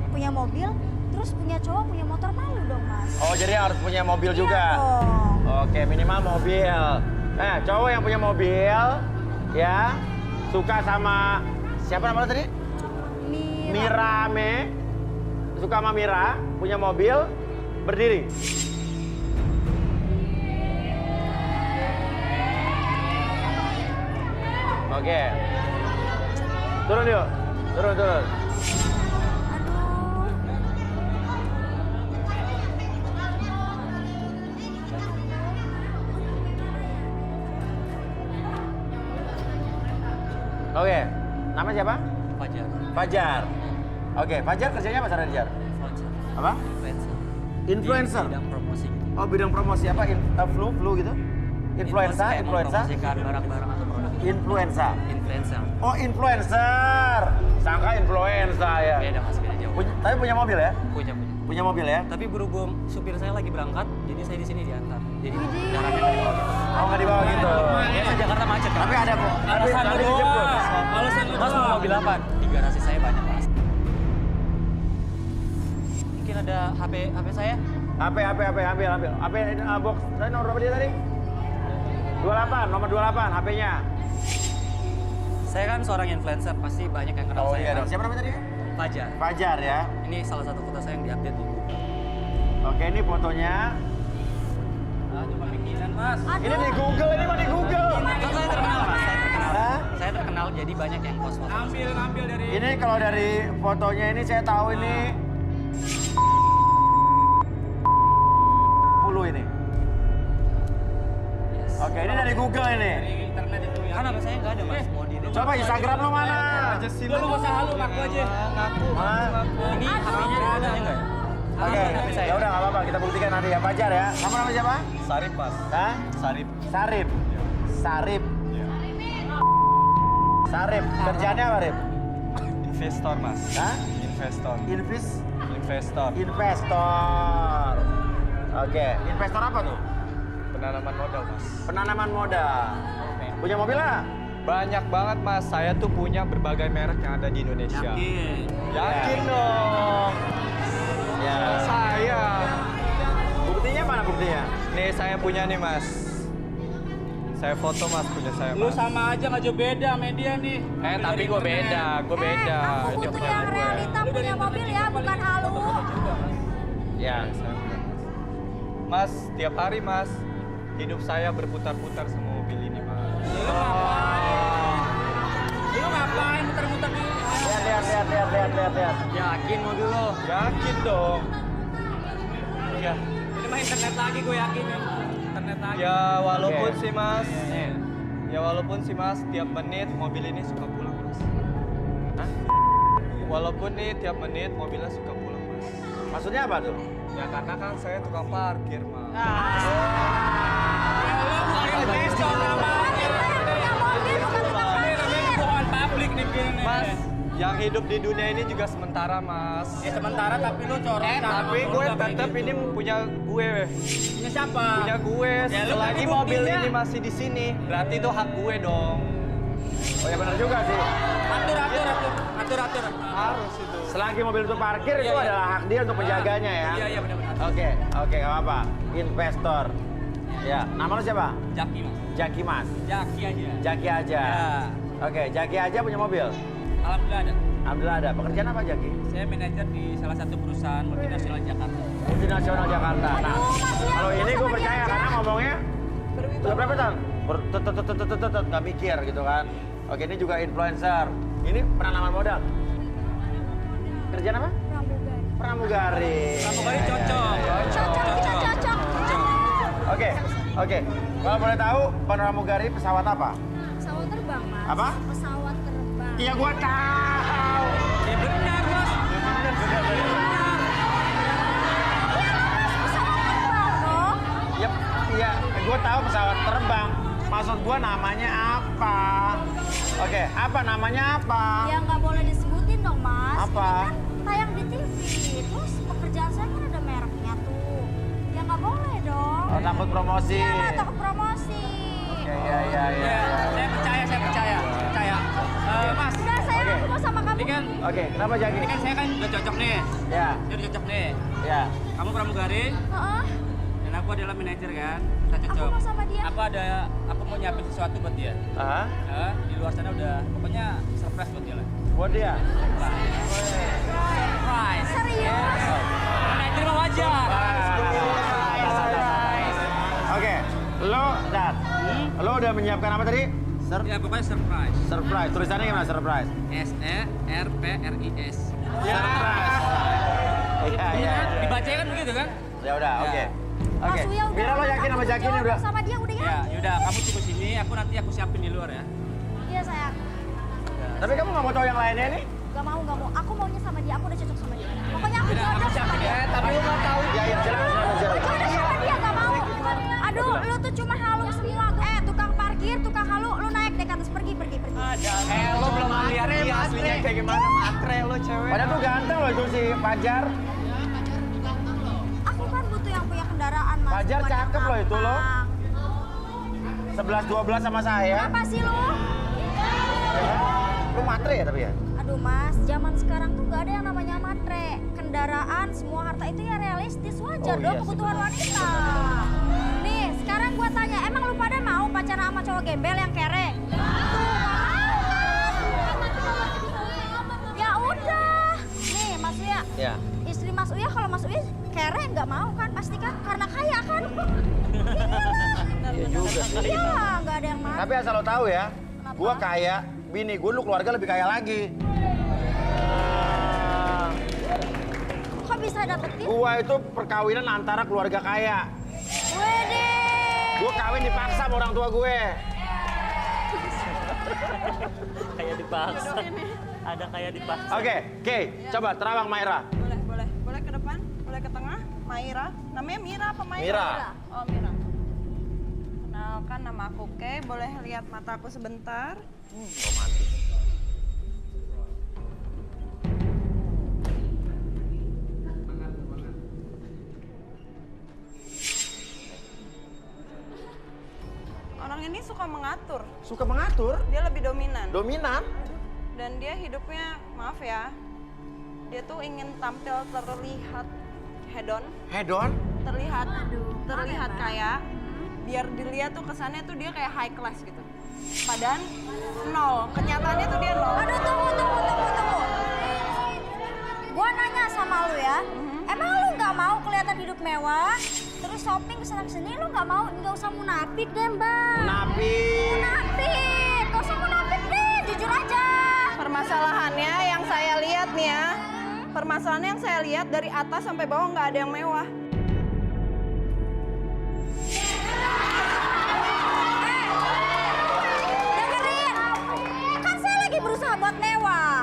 H: punya mobil, terus punya cowok, punya motor, malu dong mas.
C: Oh, jadi harus punya mobil
H: Iya
C: juga.
H: dong.
C: Oke, minimal mobil. Cowok yang punya mobil, ya, suka sama siapa namanya tadi? Mirame. Suka sama Mira, punya mobil, berdiri. Oke. Turun yuk. Turun.
H: Aduh.
C: Oke. Nama siapa?
E: Fajar.
C: Fajar. Oke, Fajar kerjanya apa sekarang, Fajar? Apa? Influencer.
E: Bidang promosi.
C: Oh, bidang promosi apa? Flu gitu? Influencer.
E: Mempromosikan barang-barang atau produk.
C: Influencer.
E: Influencer.
C: Oh, influencer. Sangka influenza ya.
E: Beda mas, beda jauh.
C: Tapi punya mobil ya?
E: Punya.
C: Punya mobil ya?
E: Tapi berhubung supir saya lagi berangkat, jadi saya di sini diantar. Jadi jaraknya nggak dibawa gitu.
C: Oh, nggak dibawa gitu.
E: Biasa Jakarta macet kan?
C: Tapi ada kok.
E: Alasan
C: Tapi
E: lu
C: dijemput.
E: doang. Alasan lu mas mau mobil apa? Di garasi saya banyak mas. Mungkin ada HP saya?
C: HP, ambil. HP box. Tadi nomor berapa dia tadi? 28, nomor 28 HP-nya.
E: Saya kan seorang influencer, pasti banyak yang kenal
C: Oh
E: saya.
C: iya
E: kan?
C: dong. Siapa namanya tadi?
E: Fajar.
C: Fajar ya.
E: Ini salah satu foto saya yang diupdate di Google.
C: Oke, ini fotonya.
E: Cuma bikinan mas.
C: Ini di Google, ini mah di Google.
E: Kan saya terkenal mas, saya terkenal.
C: Hah?
E: Saya terkenal, jadi banyak yang post foto.
D: Ambil dari
C: Ini kalau dari fotonya ini saya tahu ini 10 ini. Oke, ini dari Google ini.
D: internet itu ya.
E: Kan nama saya nggak ada mas, mau di
C: Coba Instagram lu mana?
D: Lu nggak usah halu, ngaku aja. Ngaku.
C: Hah?
E: Ini HP-nya di fotonya nggak?
C: Oke,
E: HP saya.
C: ya udah nggak apa-apa, kita buktikan nanti ya Fajar ya. Kamu nama siapa?
D: Sarip mas.
C: Hah?
D: Sarip.
C: Sarip. Sarip. Sarip. Kerjanya apa, Rip?
D: Investor mas.
C: Hah?
D: Investor.
C: Investor.
D: Investor.
C: Investor. Oke, investor apa tuh?
I: Penanaman modal, Mas.
C: Penanaman modal. Punya mobil nggak?
I: Banyak banget, Mas. Saya tuh punya berbagai merek yang ada di Indonesia. Yakin dong.
C: Ya.
I: Saya.
C: Buktinya mana buktinya?
I: Nih, saya punya nih, Mas. Saya foto, Mas, punya saya, Mas.
D: Lu sama aja nggak jauh beda sama dia nih.
I: Tapi gue beda, gue beda.
H: Aku
I: Dia
H: butuh
I: punya
H: yang
I: gue.
H: realita punya mobil ya, bukan halu.
C: Ya.
I: Saya punya, Mas. Mas, tiap hari, Mas, hidup saya berputar-putar sama mobil ini, Mas.
D: Lu ngapain muter-muter di...
C: Lihat.
D: Yakin mobil lo?
I: Yakin dong.
D: Iya. Ini mah internet lagi gue yakin ya. Internet lagi.
I: Ya walaupun
C: Oke.
I: sih, Mas. Ya walaupun sih, Mas, tiap menit mobil ini suka pulang, Mas.
C: Hah?
I: Walaupun nih tiap menit mobilnya suka pulang, Mas.
C: Maksudnya apa tuh?
I: Ya karena kan saya tukang parkir, Mas.
D: Investor namanya. Bohongan publik nih begini.
I: Mas, yang hidup di dunia ini juga sementara, Mas.
D: Ya sementara tapi lu corong.
I: Tapi gue tetap ini punya gue.
D: Ini siapa?
I: Punya gue.
D: Ya, lu
I: Selagi
D: tadi
I: mobil
D: buktinya.
I: ini masih di sini, berarti itu hak gue dong.
C: Oh ya benar juga sih.
D: Atur.
I: Harus itu.
C: Selagi mobil itu parkir itu
D: Iya.
C: adalah hak dia untuk menjaganya ya.
D: Iya benar-benar.
C: Oke, nggak apa-apa. Investor. Ya, nama lu siapa?
D: Jaki mas.
C: Jaki Mas.
D: Jaki aja.
C: Jaki aja.
D: Ya.
C: Oke, Jaki aja punya mobil.
D: Alhamdulillah ada.
C: Alhamdulillah ada. Pekerjaan apa Jaki?
D: Saya manajer di salah satu perusahaan multinasional Jakarta.
C: Multinasional Jakarta. Nah, kalau ini gue percaya karena ngomongnya udah berapa tahun? Nggak mikir gitu kan. Oke, ini juga influencer. Ini penanaman modal. Kerjaan apa? Pramugari.
D: Pramugari cocok.
H: Cocok.
C: Oke. Kalau boleh tahu, pramugari pesawat apa?
H: Pesawat terbang, Mas.
C: Apa?
H: Pesawat terbang.
C: Iya, gua tahu.
D: Ya benar bos.
H: Pesawat terbang dong.
C: Iya, gua tahu pesawat terbang. Maksud gua namanya apa? Oke, apa namanya apa?
H: Ya nggak boleh disebutin dong, Mas.
C: Apa?
H: Ini kan tayang di TV. Terus pekerjaan saya kan ada mereknya tuh. Ya nggak boleh dong.
C: Oh, takut promosi.
H: Iya lah, takut promosi.
C: Iya.
D: Saya percaya. Mas,
H: Udah, saya
C: Oke.
H: aku mau sama kamu.
D: ini kan
C: Oke, kenapa Jaki?
D: saya kan udah cocok nih.
C: Ya,
D: Dia udah cocok nih.
C: ya.
D: Kamu pramugari
H: Heeh.
D: dan aku adalah manajer kan. Kita
H: Aku
D: cocok.
H: mau sama dia.
D: Aku mau nyiapin sesuatu buat dia.
C: Hah?
D: Nah, di luar sana udah pokoknya surprise buat dia lah.
C: Buat dia?
D: Surprise.
H: Serius?
D: Manajer mah wajar.
C: Oke, lo udah menyiapkan apa tadi?
D: Ya pokoknya surprise.
C: Surprise. Tulisannya gimana surprise?
D: SERPRIS.
C: Surprise. Iya.
D: Dibaca kan begitu kan?
C: Ya udah,
D: Ya.
C: oke.
H: Mas Uya udah.
C: Mira lo yakin sama Jaki ini udah?
H: Sama dia udah ya?
D: Ya, yaudah kamu tunggu sini, nanti aku siapin di luar ya.
H: Iya sayang.
C: Tapi kamu nggak mau tahu yang lainnya nih?
H: Gak mau. Aku maunya sama dia. Aku udah cocok sama dia. Pokoknya aku
D: Yaudah, aku
H: jodoh sama
D: siapin
H: dia.
D: ya.
I: Tapi lu nggak tahu.
C: Ya, silakan.
H: Aku jodoh sama dia. Gak mau. Aduh, lu tuh cuma halu semua. Tukang parkir, tukang halu. Lu naik deh ke atas. Pergi.
I: Lo belum lihat dia aslinya kayak gimana? Matre lo cewek.
C: Padahal tuh ganteng loh itu si Fajar.
H: Aku kan butuh yang punya kendaraan, Mas.
C: Fajar
H: bukan yang
C: cakep loh itu loh.
H: gampang.
C: 11-12 sama saya.
H: Apa sih lu?
C: Lu matre ya tapi ya?
H: Aduh Mas, zaman sekarang tuh gak ada yang namanya matre. Kendaraan, semua harta itu ya realistis. Wajar
C: Oh,
H: dong
C: iya sih,
H: kebutuhan wanita. Nih, sekarang gua tanya, emang lu pada mau pacaran sama cowok gembel yang kere? Ya udah. Nih, Mas Uya.
C: Ya.
H: Istri Mas Uya kalau Mas Uya kere nggak mau kan? Pasti kan karena kaya kan?
C: Iya juga sih.
H: Iya, nggak ada yang mau.
C: Tapi asal lo tahu ya,
H: Kenapa?
C: gua kaya, bini gue lu keluarga lebih kaya lagi.
H: Kok bisa dapetin?
C: Gua itu perkawinan antara keluarga kaya.
H: Wede.
C: Gua kawin dipaksa sama orang tua gue.
E: Kayak dipaksa. Ada kayak dipaksa.
C: Oke, coba terawang Maira.
F: Boleh ke depan, boleh ke tengah. Maira, namanya Mira apa Maira?
C: Mira.
F: Oh Mira. Kenalkan nama aku Kay, boleh lihat mataku sebentar.
C: Romantis.
F: ini suka mengatur.
C: Suka mengatur?
F: Dia lebih dominan.
C: Dominan?
F: Dan dia hidupnya, maaf ya, dia tuh ingin tampil terlihat hedon,
C: Hedon?
F: terlihat kaya. Biar dilihat tuh kesannya tuh dia kayak high class gitu. Padahal nol, kenyataannya tuh dia nol.
H: Aduh, tunggu. Gua nanya sama lu ya, emang lu nggak mau kelihatan hidup mewah? Terus shopping kesana kesini lu nggak mau? Nggak usah munafik deh, Mbak.
C: Munafik.
H: Nggak usah munafik deh, jujur aja.
F: Permasalahannya yang saya lihat nih ya, permasalahannya yang saya lihat dari atas sampai bawah nggak ada yang mewah.
H: Dengerin, kan saya lagi berusaha buat mewah.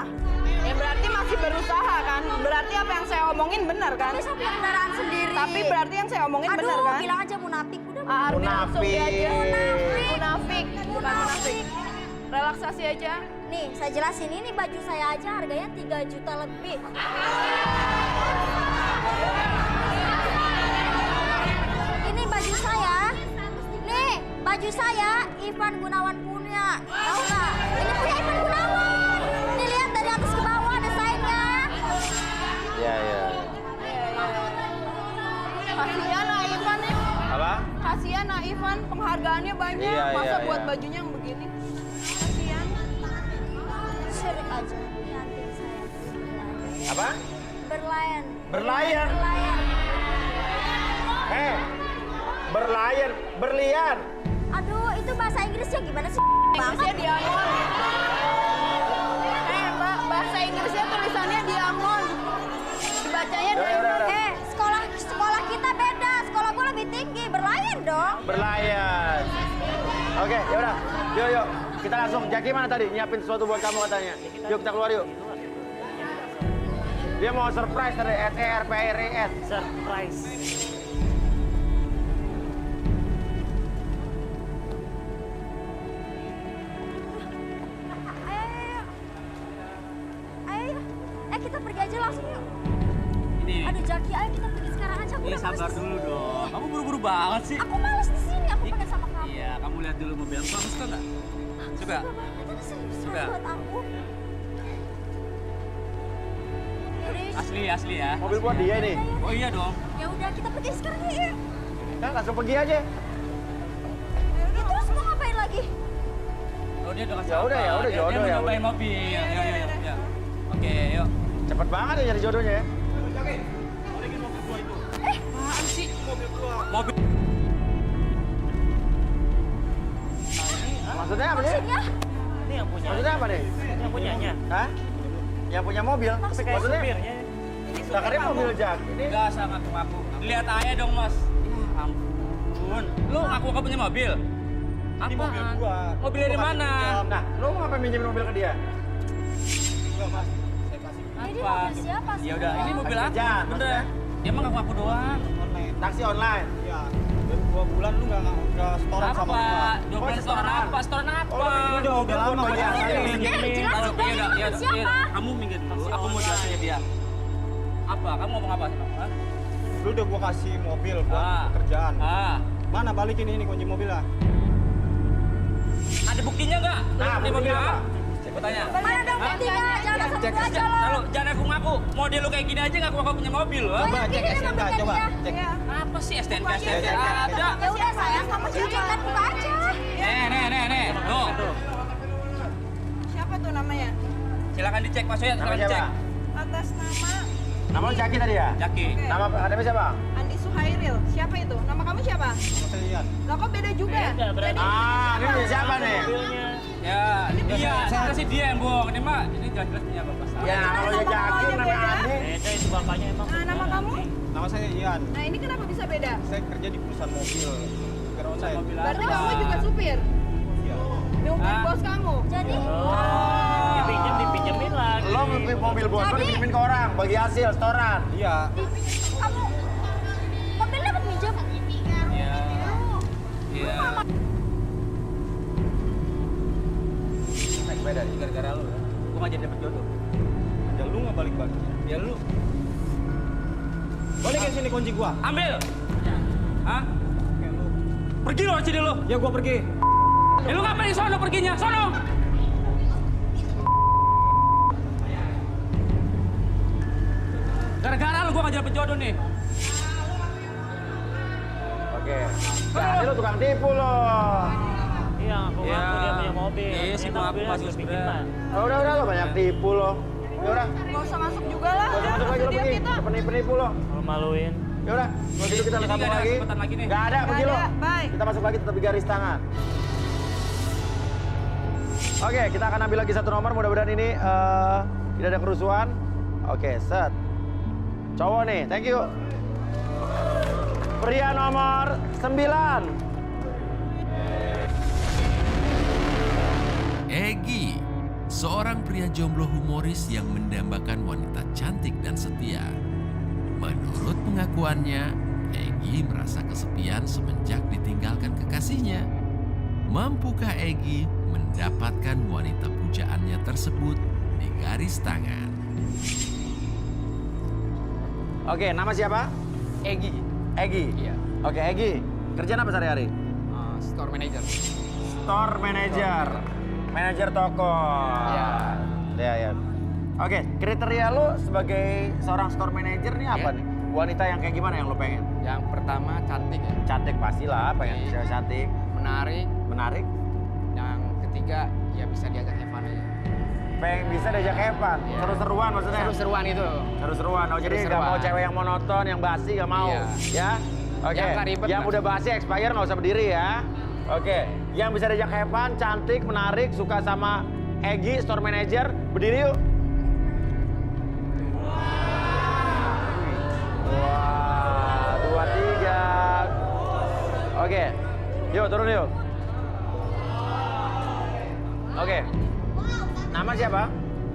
F: Ya berarti masih berusaha kan? Berarti apa yang saya omongin benar kan?
H: Tapi saya punya kendaraan sendiri.
F: Tapi berarti yang saya omongin benar
H: Aduh,
F: kan?
H: bilang aja munafik. Udah,
F: Arbi langsung dia aja.
H: Munafik.
F: Munafik, bukan munafik. Relaksasi aja.
H: Nih, saya jelasin. Ini baju saya aja harganya 3 juta lebih. Ini baju saya. Nih, baju saya Ivan Gunawan punya. Tahu nggak? Ini punya Ivan Gunawan. Nih lihat dari atas ke bawah desainnya.
C: Iya.
F: Kasihan lah Ivan ya.
C: Apa?
F: Kasihan lah Ivan, penghargaannya banyak.
C: Iya,
F: Masa
C: iya,
F: buat
C: iya.
F: bajunya yang begini? Kasihan.
H: Syirik aja. Nanti saya
C: Apa?
H: berlayan.
C: Berlayar?
H: Berlayan.
C: Berlayar, berlian.
H: Aduh, itu bahasa Inggrisnya gimana sih?
F: Inggrisnya diamond. Mbak, bahasa Inggrisnya tulisannya diamond. Dibacanya diamond.
H: Sekolah kita beda. Sekolah gua lebih tinggi. Berlayan dong.
C: Berlayar. Oke, yaudah. Yuk. Kita langsung. Jaki mana tadi? Nyiapin sesuatu buat kamu katanya. Yuk kita keluar yuk. Dia mau surprise dari SERPRES.
E: Surprise.
H: Ayo. Kita pergi aja langsung yuk.
J: Ini.
H: Aduh, Jaki, ayo kita pergi sekarang aja. Aku udah males
J: Sabar
H: di
J: dulu
H: sini.
J: dong. Kamu buru-buru banget sih.
H: Aku males di sini. Aku pengen sama kamu.
J: Iya, kamu lihat dulu mobil. Kamu suka nggak? Suka?
H: Itu serius
J: Suka.
H: buat aku. Yaudah,
J: Asli ya.
C: Mobil buat dia nih.
J: Oh iya dong.
H: ya udah kita pergi sekarang yuk.
C: Nah, langsung pergi aja.
H: Ya, terus mau ngapain lagi?
J: Oh dia udah kasih
C: Ya udah,
J: apa?
C: ya udah,
J: Dia
C: jodoh
J: mau
C: ya
J: nyobain
C: udah.
J: mobil. Ya. Oke, yuk.
C: Cepet banget ya nyari jodohnya ya.
J: Apaan sih? Mobil.
C: Maksudnya apa nih?
H: Maksudnya?
E: Ini yang punya.
C: Maksudnya apa nih?
E: Ini yang punyanya.
C: Hah? Yang punya mobil?
E: Tapi kayak
C: Maksudnya?
E: supirnya.
C: Nah, karena mobil Jak. Ini
J: Enggak usah ngaku-ngaku. Lihat aja dong, Mas. Ya ampun. Lu ngaku gak punya mobil? Apaan?
I: mobil gua.
J: Mobil dari mana?
C: Nah, lu mau ngapain minjemin mobil ke dia?
H: Ini mobil siapa sih?
J: Ya udah, ini mobil aku.
C: Kerjaan,
J: Bener.
C: maksudnya?
J: Dia mah ngaku-ngaku doang.
C: Taksi online.
I: Iya. 2 bulan lu nggak setoran sama gua.
J: Apa? 2 bulan
C: Oh,
J: setoran apa? Setoran apa?
C: Oh, ini
I: udah lama
C: buat
I: ya.
C: dia.
H: jelasin
J: Kalau
H: dong, ini mobil siapa?
J: Kamu minggir dulu, aku mau jelasin dia. Apa? Kamu ngomong apa? Hah?
I: Lu udah gua kasih mobil buat
J: Ah.
I: pekerjaan.
J: Ah,
I: Mana balikin ini kunci mobilnya?
J: ada buktinya nggak?
C: Nah,
J: Di mobil
C: buktinya
J: apa?
C: apa?
J: Coba tanya.
H: Mana dong buktinya? Jangan sama gua aja lo.
J: Lalu jangan aku ngaku. Model lu kayak gini aja ngaku punya mobil.
H: Gua
J: Wah.
H: yakin ini mobilnya dia.
I: Cek.
J: Apa sih STNK ada?
H: Ya udah sayang, kamu cuci kan buka aja.
J: Nih. Tuh.
F: Siapa tuh namanya?
J: Silakan dicek Pak Soya,
C: Nama
J: silakan
C: siapa?
J: dicek.
F: Atas nama
C: Nama lu Jaki tadi ya?
J: Jaki.
F: Oke.
C: Nama ada siapa?
F: Andi Suhairil. Siapa itu? Nama kamu siapa?
I: Saya Ian.
F: Lah kok beda juga?
E: Beda, berarti.
F: Jadi
C: Ah, ini punya siapa nih?
E: Mobilnya.
J: Ya, dia. Saya dia yang bohong. Ini mah ini jelas-jelas punya Bapak saya.
C: Ya, kalau dia Jaki, nama Andi.
E: Beda itu bapaknya emang.
F: Nah, nama kamu?
I: Nama saya Ian.
F: Nah, ini kenapa bisa beda?
I: Saya kerja di perusahaan mobil. Supir online.
J: Mobil
F: Berarti
J: apa?
F: kamu juga supir?
I: Iya.
F: Supir
J: Ah.
F: bos kamu?
H: Jadi,
E: Dipinjemin lagi.
C: Lo mobil bos lo dipinjemin ke orang, bagi hasil setoran.
I: Iya.
H: kamu mobil dapat minjem?
J: Iya. Iya.
C: Naik sepeda nih.
J: Gara-gara lu. Gua nggak jadi dapet jodoh.
I: Ya lu nggak balik-balik.
J: Ya lu
I: Balikin sini kunci gua.
J: ambil. Hah?
I: Oke, lu.
J: Pergi lo dari sini lo.
I: Ya gua pergi.
J: Lu ngapain di sono perginya? Sono! Gara-gara lu gua ngejar penjodoh nih.
C: Oke. Jadi lu tukang tipu lo.
E: Iya, aku
J: Iya.
E: ngaku dia punya mobil.
J: Iya, sih,
E: Ternyata
J: ngaku
E: mobilnya
J: masuk
E: juga
J: sebenarnya.
E: pinjaman.
C: Udah lo banyak tipu lo. Ya udah,
F: Gak usah masuk juga lah.
C: gak usah masuk lagi lo
F: Dia
C: pergi.
F: kita.
C: Penipu lo.
E: Malu-maluin.
C: Ya udah, kalau gitu kita
J: Jadi
C: sambung
J: nggak ada
C: lagi.
J: kesempatan lagi nih.
C: Nggak ada, pergi lo.
F: ada, bye.
C: Kita masuk lagi tetap di garis tangan. Oke, kita akan ambil lagi satu nomor. Mudah-mudahan ini tidak ada kerusuhan. Oke, set. Cowok nih, thank you. Pria nomor 9.
G: Egy, seorang pria jomblo humoris yang mendambakan wanita cantik dan setia. Menurut pengakuannya, Egy merasa kesepian semenjak ditinggalkan kekasihnya. Mampukah Egy mendapatkan wanita pujaannya tersebut di garis tangan?
C: Oke, nama siapa?
I: Egy.
C: Egy.
I: Iya.
C: Oke, Egy. Kerjaan apa sehari-hari?
I: Store manager.
C: Store manager. Manajer toko.
I: Iya.
C: Ya, ya. Oke, kriteria lu sebagai seorang store manager nih apa nih? Wanita yang kayak gimana yang lu pengen?
I: Yang pertama cantik ya.
C: Cantik pastilah, pengen
I: Iya.
C: cewek cantik.
I: Menarik.
C: Menarik.
I: Yang ketiga ya bisa diajak Evan aja.
C: Pengen bisa diajak Evan.
I: Iya.
C: Seru-seruan maksudnya.
I: Seru-seruan itu.
C: Seru-seruan. Oh, jadi nggak
I: Seru-seruan.
C: mau cewek yang monoton, yang basi nggak mau.
I: Iya.
C: Ya. Oke.
I: Yang nggak ribet
C: Yang
I: lah.
C: udah basi expire nggak usah berdiri ya. Oke. Yang bisa diajak Evan, cantik, menarik, suka sama Egy, store manager, berdiri yuk. Wah, 2, 3. Oke. Yuk, turun yuk. Oke. Nama siapa?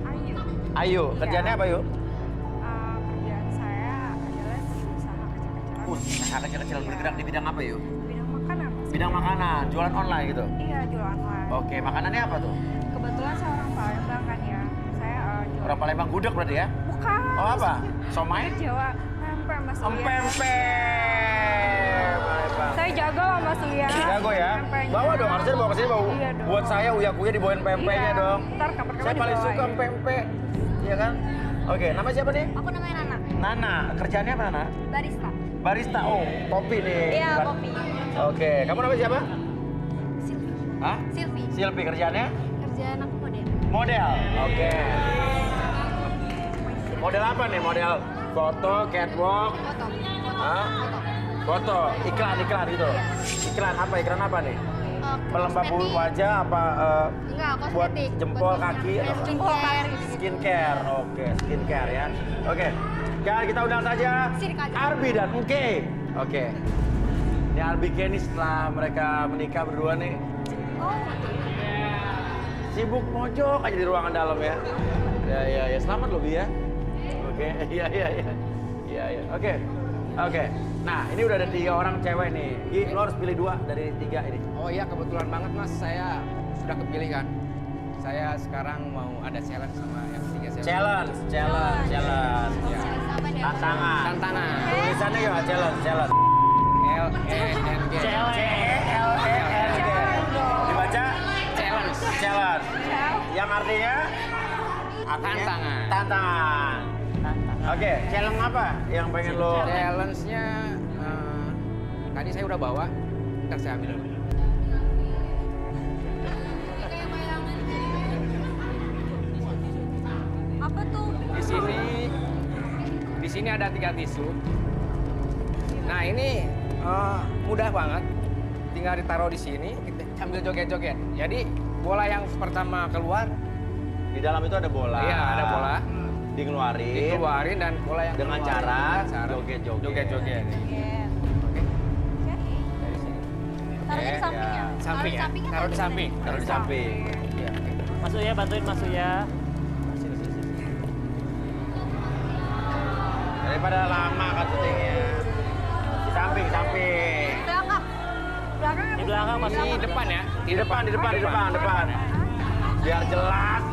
F: Ayu.
C: Ayu. Kerjanya apa, yuk?
F: Kerjaan saya adalah di usaha kecil-kecilan.
C: Usaha kecil-kecilan bergerak di bidang apa, yuk?
F: Bidang makanan.
C: Bidang makanan, jualan online gitu?
F: Iya, jualan online.
C: Oke, makanannya apa tuh?
F: Kebetulan saya orang Palembang kan ya. Saya jualan.
C: Orang Palembang gudeg berarti ya?
F: Bukan.
C: Oh apa? Somai?
F: Jawa. Pempek Mas Uya.
C: Pempek. Palembang.
F: Saya jago lah Mas Uya.
C: Jago ya?
F: Pempeknya.
C: Bawa dong, harusnya dibawa ke sini bawa.
F: Iya dong.
C: Buat saya uya-kuya dibawain pempeknya
F: Iya.
C: dong.
F: Ntar kapan-kapan
C: Saya paling suka
F: dibawain.
C: pempek. Iya kan? Oke, nama siapa nih?
H: Aku namanya Nana.
C: Nana. Kerjaannya apa Nana?
H: Barista.
C: Barista. Oh, kopi nih.
H: Iya,
C: Bukan?
H: kopi.
C: Oke, kamu namanya siapa?
H: Silvi.
C: Hah?
H: Silvi.
C: Silvi, kerjaannya?
H: Kerjaan aku model.
C: Model. Oke. Model apa nih? Model foto, catwalk,
H: Foto.
C: Hah? Foto, iklan gitu. Iklan apa nih? Pelembab
H: Kosmetik.
C: wajah apa
H: Enggak,
C: buat
H: kosmetik.
C: jempol
H: Buat
C: kaki atau
H: skincare gitu.
C: skincare. Oke, skincare ya. Oke. Sekarang kita undang saja
H: Sirik aja.
C: Arbi dan Uke. Oke. Ini Arbi Uke nih setelah mereka menikah berdua nih.
H: Oh,
C: Sibuk mojok aja di ruangan dalam ya. Ya. Selamat loh, Bi ya. Oke, iya. Oke. Nah, ini udah ada 3 orang cewek nih. Gi, lo harus pilih 2 dari 3 ini.
I: Oh iya, kebetulan banget Mas, saya sudah kepilih kan. Saya sekarang mau ada challenge sama yang ketiga saya.
C: Challenge.
I: Ya.
H: apa deh?
C: Tantangan.
I: Tantangan.
C: Tulisannya gimana? Challenge.
I: L-E-N-G.
C: C-E-L-E-N-G. Dibaca? Challenge. Yang artinya? Tantangan. Oke, challenge apa yang pengen lo?
I: Challenge-nya tadi saya udah bawa, ntar saya ambil dulu.
H: Apa tuh?
I: Di sini ada 3 tisu. Nah ini mudah banget, tinggal ditaruh di sini, kita sambil joget-joget. Jadi bola yang pertama keluar,
C: Di dalam itu ada bola.
I: iya ada bola,
C: Dikeluarin
I: dan bola yang
C: dengan
I: keluar
C: cara joget-joget.
I: Joget-joget. Oke. Dari sini.
H: Taruhnya di samping ya?
I: Samping ya. Taruh di samping.
C: Taruh di samping.
I: Iya.
E: Masuk ya, bantuin masuk ya.
C: Daripada lama kan syutingnya. Di samping.
H: Belakang. Belakang
E: Di belakang masuk.
I: Di depan ya.
C: Di depan. Biar jelas.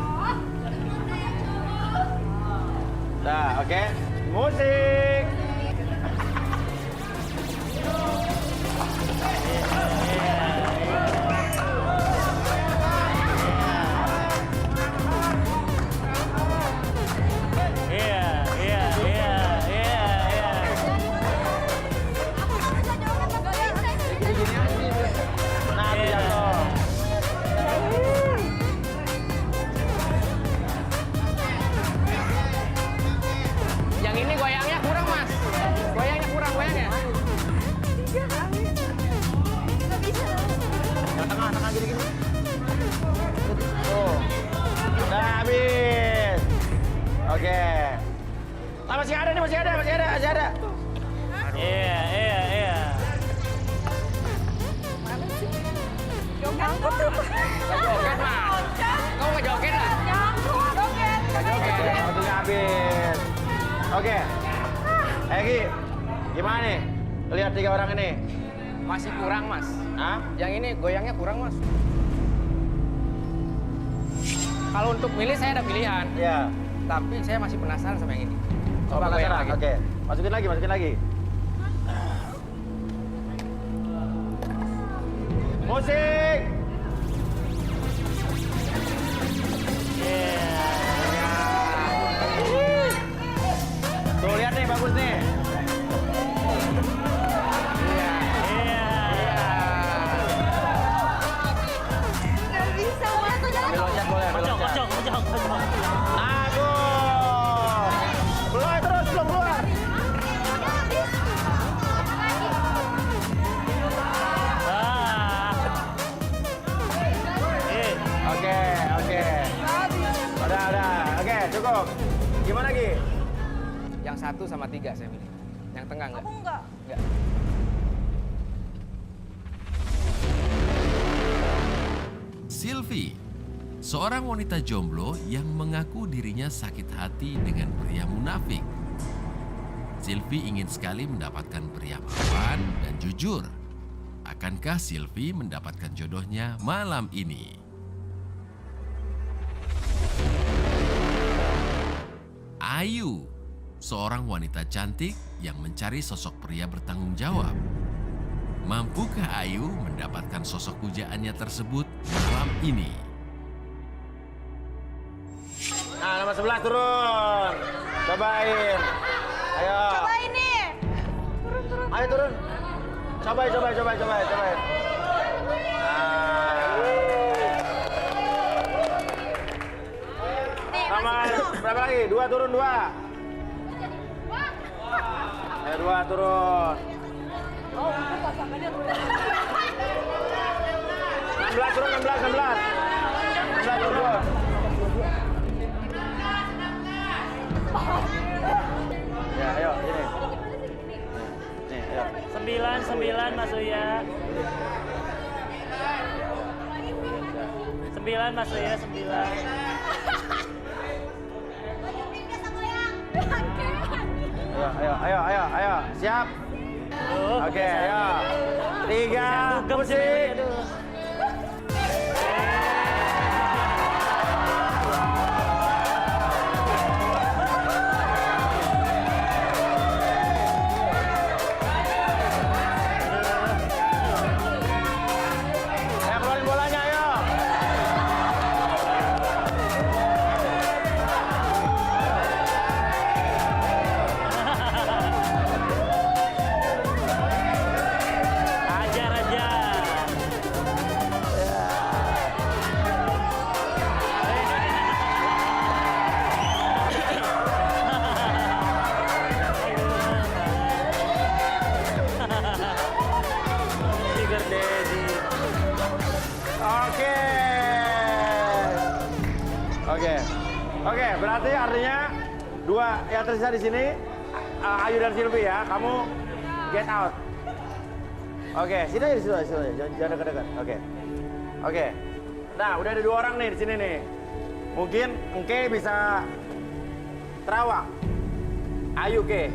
C: Nah, oke. Musik. masih ada.
E: Iya, iya, iya.
I: Nggak joget, Mas. Kamu nggak joget lah? Nggak joget.
C: Waktunya habis. Oke. Egi, gimana nih? Lihat 3 orang ini.
I: Masih kurang, Mas.
C: Hah?
I: Yang ini goyangnya kurang, Mas. Kalau untuk milih saya ada pilihan,
C: Iya.
I: tapi saya masih penasaran sama yang ini.
C: Oh,
I: Coba goyang
C: penasaran?
I: lagi.
C: Oke. Masukin lagi, masukin lagi. Musik. Tuh lihat nih, bagus nih. Ambil loncat boleh, ambil loncat.
E: Kocok.
C: Agus. Keluar terus, belum keluar. Oke. Udah. Oke, cukup. Gimana lagi?
I: Yang 1 sama 3 saya milih. Yang tengah enggak?
F: Aku enggak.
I: Enggak.
G: Sylvie, seorang wanita jomblo yang mengaku dirinya sakit hati dengan pria munafik. Sylvie ingin sekali mendapatkan pria mapan dan jujur. Akankah Sylvie mendapatkan jodohnya malam ini? Ayu, seorang wanita cantik yang mencari sosok pria bertanggung jawab. Mampukah Ayu mendapatkan sosok pujaannya tersebut malam ini?
C: Nah, nomor 11 turun. Cobain. Ayo.
F: Cobain nih.
C: Ayo turun. Cobain. Nomor berapa lagi? 2 turun, 2. Ayo 2 turun. 16 turun, 16 turun. Ya, ayo, ini. Nih, ayo.
E: 9 Mas Uya. 9 Mas Uya, 9.
C: Ayo. Siap? Oke, ayo. 3, musik. Ayo, keluarin bolanya, ayo.
E: Ajar aja. Sugar daddy.
C: Oke, berarti artinya 2 yang tersisa di sini, Ayu dan Sylvie ya, kamu get out. Oke, sini aja di situ aja, jangan dekat-dekat. Oke. Nah, udah ada 2 orang nih di sini nih. Mungkin Engke bisa terawang. Ayu ke,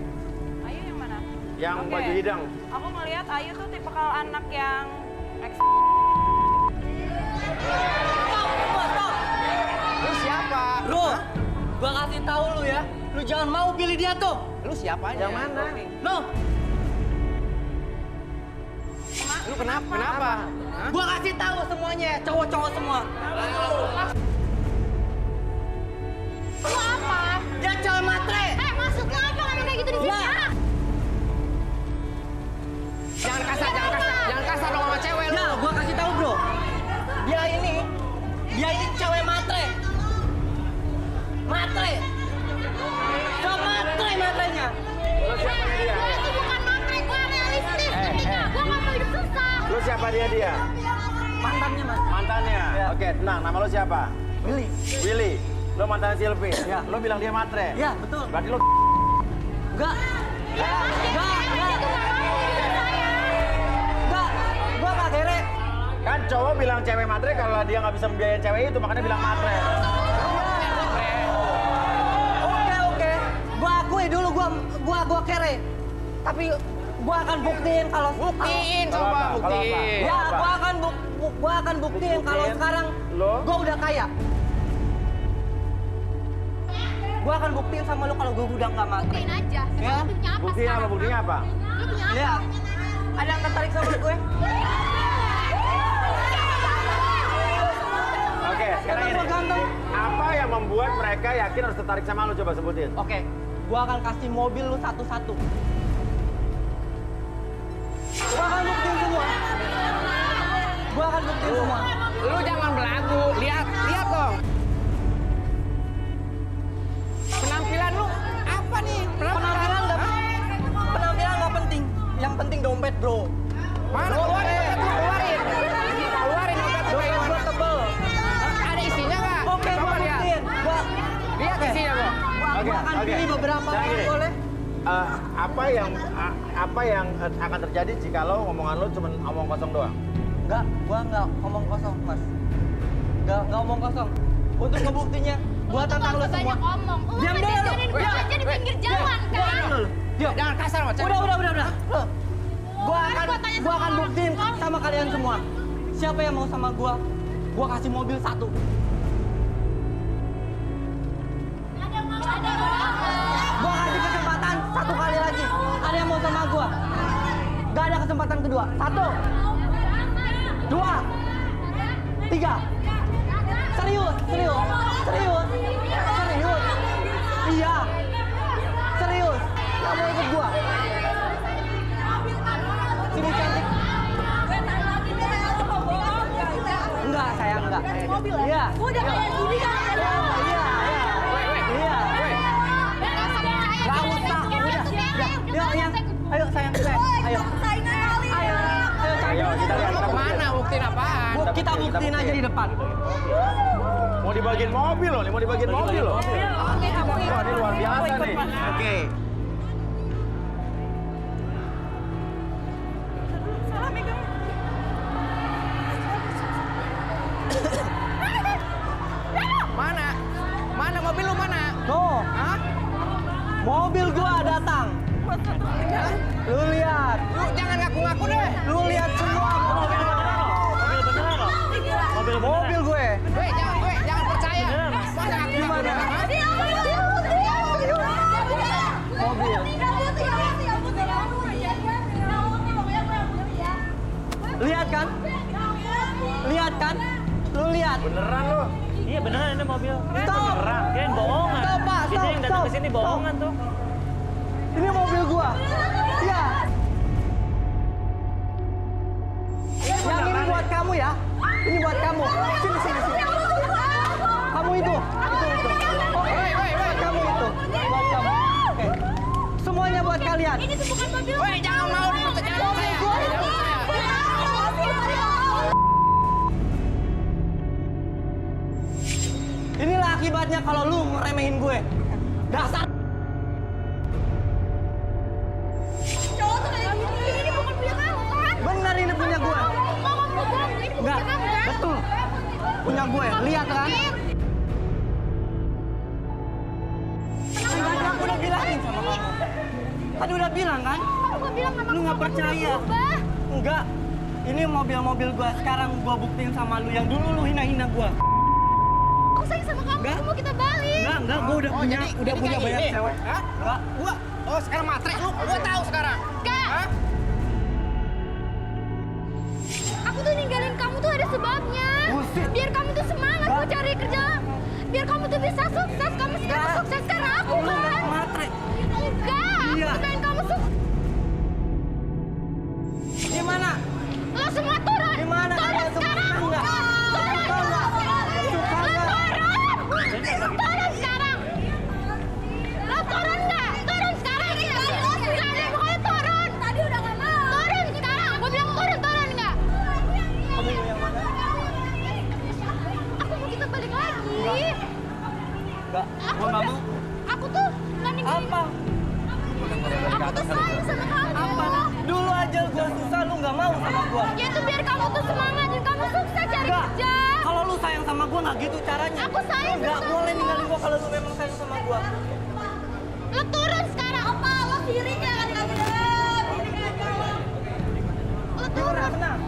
F: Ayu yang mana?
C: yang
F: Oke.
C: baju hidang.
F: Aku ngelihat Ayu tuh tipikal anak yang
I: Lu siapa?
A: Bro, gua kasih tahu lu ya, lu jangan mau pilih dia tuh.
I: Lu siapanya?
C: Yang mana?
A: No,
I: Lu kenapa? Hah?
A: gua kasih tahu semuanya, cowok-cowok semua.
H: Lu apa?
A: Dia cowok matre.
H: Maksud lu apa ngomong kayak gitu di sini?
A: Lah.
H: Ah?
I: Jangan kasar dong sama cewek lu.
A: Ya, gua kasih tahu bro. Dia ini cewek matre. Matre. Cowok matre matrenya.
C: Lu siapa dia?
H: Gua itu bukan matre, gua realistis. Ketika gua nggak mau hidup susah.
C: Lu siapa dia?
A: Mantannya mas.
C: Mantannya?
A: Ya.
C: Oke, tenang. Nama lu siapa? Willy. Lu mantan Sylvie?
A: Ya.
C: Lu bilang dia matre?
A: Ya betul.
C: Berarti lu
A: Enggak. Enggak, gua nggak kere.
C: Kan cowok bilang cewek matre kalau dia nggak bisa membiayain cewek itu, makanya bilang matre.
A: Oke. Gua akui dulu gua kere. Tapi gua akan buktiin kalau
I: Buktiin, coba buktiin.
A: Ya, gua akan buktiin kalau sekarang gua udah kaya. Gua akan buktiin sama lu kalau gua udah nggak matre.
H: Buktiin aja.
A: Ya?
C: Buktinya apa? Buktinya apa?
H: Lu punya apa?
A: Ya. Ada yang tertarik sama gue?
C: Oke, sekarang
A: Karena
C: ini.
A: gua ganteng.
C: Apa yang membuat mereka yakin harus tertarik sama lu? Coba sebutin.
A: Oke, gua akan kasih mobil lu satu-satu. Gua akan buktiin semua.
I: Lu jangan belagu, lihat dong. Penampilan lu apa nih?
A: Penampilan nggak penting. Yang penting dompet, bro.
I: Mana keluarin dompet lu, keluarin dompet lu.
A: Dompet gua tebel.
I: Ada isinya nggak?
A: Oke,
I: Coba
A: gua
I: lihat.
A: buktiin.
I: Lihat isinya gua.
A: Gua akan pilih beberapa
C: Sekarang gini.
A: boleh?
C: Apa yang akan terjadi jika lo omongan lo cuma omong kosong doang?
A: Enggak, gua nggak ngomong kosong, Mas. Nggak ngomong kosong. Untuk ngebuktinya, gua tantang lu semua.
H: Banyak ngomong.
A: Diam dulu.
H: Jajanin gua aja di pinggir jalan kan.
A: Diam.
I: Jangan kasar sama cewek.
A: Udah. Gua akan buktiin sama kalian semua. Siapa yang mau sama gua kasih mobil satu. Gua kasih kesempatan satu kali lagi. Ada yang mau sama gua? Gak ada kesempatan kedua. 1, 2, 3. Serius. Iya. Serius. Gak mau ikut gua. Sini cantik. Enggak, sayang, enggak. Iya.
H: Gua udah kayak gini kan.
A: Iya. Gak usah. Udah. Ayo, sayang. Ayo.
C: Ayo, kita lihat.
I: Mana buktiin apaan?
A: Kita buktiin aja di depan.
C: Mau dibagiin mobil loh, mau dibagiin mobil loh. Wah, ini luar biasa nih.
A: Oke.
I: Mana mobil lu mana?
A: Tuh,
I: Hah?
A: mobil gua datang. Lu lihat.
I: Lu jangan ngaku-ngaku deh.
A: Lu lihat semua mobil.
E: Mobil beneran loh. Mobil beneran.
A: Mobil gue.
I: Jangan percaya. Masa ngaku-ngaku
A: Gimana?
I: deh? Hah?
A: Mobil. Lihat kan? Lu lihat.
C: Beneran lo?
E: Iya beneran ini mobil.
A: Stop.
E: Beneran. Kirain bohongan.
A: Stop, Pak.
E: Biasanya yang datang ke sini
A: Stop.
E: bohongan tuh.
A: Ini mobil gua. Iya. Yang ini buat kamu ya. Ini buat kamu. Sini. Kamu itu. Oke. Kamu itu. Buat kamu. Oke. Semuanya buat kalian.
H: Ini tuh bukan mobil.
I: Woi, jangan mau dipercaya. Jangan percaya.
A: Inilah akibatnya kalau lu ngeremehin gue. Dasar.
H: Cowok tuh kayak gini. Ini bukan punya kamu kan?
A: Bener ini punya gue.
H: Ngomong lu bohong. Ini bukan
A: Enggak.
H: punya kamu kan?
A: Betul. Punya gue. Lihat kan? Tadi aku udah bilangin sama kamu. Tadi udah bilang kan?
H: Kamu gak bilang sama
A: Lu nggak
H: kamu
A: percaya.
H: berubah.
A: Enggak. Ini mobil-mobil gua. Sekarang gua buktiin sama lu yang dulu lu hina-hina gua.
H: Aku sayang sama kamu.
A: Enggak.
H: Mau kita balik.
A: Enggak, gua udah punya
I: jadi
A: banyak
I: kayak gini?
A: cewek.
I: Hah?
A: Enggak.
I: Oh, sekarang matre lu. Gua tahu sekarang.
H: Kak.
I: Hah?
H: Aku tuh ninggalin kamu tuh ada sebabnya.
A: Bullshit.
H: Biar kamu tuh semangat mau cari kerja. Biar kamu tuh bisa sukses. Kamu sekarang sukses karena aku
A: Lu
H: kan.
A: nggak matre.
H: Enggak.
A: Iya.
H: Aku pengen kamu sukses.
A: Gimana?
H: Lo semua turun.
A: Gimana?
H: Turun
A: Kalian semua
H: sekarang.
A: suka nggak?
H: Turun.
A: Suka nggak? Suka
H: Lo
A: nggak?
H: turun. Turun sekarang. Lo turun nggak? Turun sekarang. Nggak ada pokoknya turun. Tadi udah nggak mau. Turun sekarang. Gue bilang turun nggak?
A: Kamu yang mana?
H: Aku mau kita balik lagi.
A: Enggak. Gua nggak mau.
H: Aku tuh
A: sayang sama gua.
H: Ya itu biar kamu tuh semangat dan kamu sukses cari
A: Enggak.
H: kerja.
A: Kalau lu sayang sama gua nggak gitu caranya.
H: Aku sayang
A: Lu nggak
H: sama
A: boleh
H: kamu.
A: ninggalin gua kalau lu memang sayang sama gua.
H: Lo turun sekarang. Apa? Lo dirinya kan kamu dalam. Lo turun.
A: Tenang.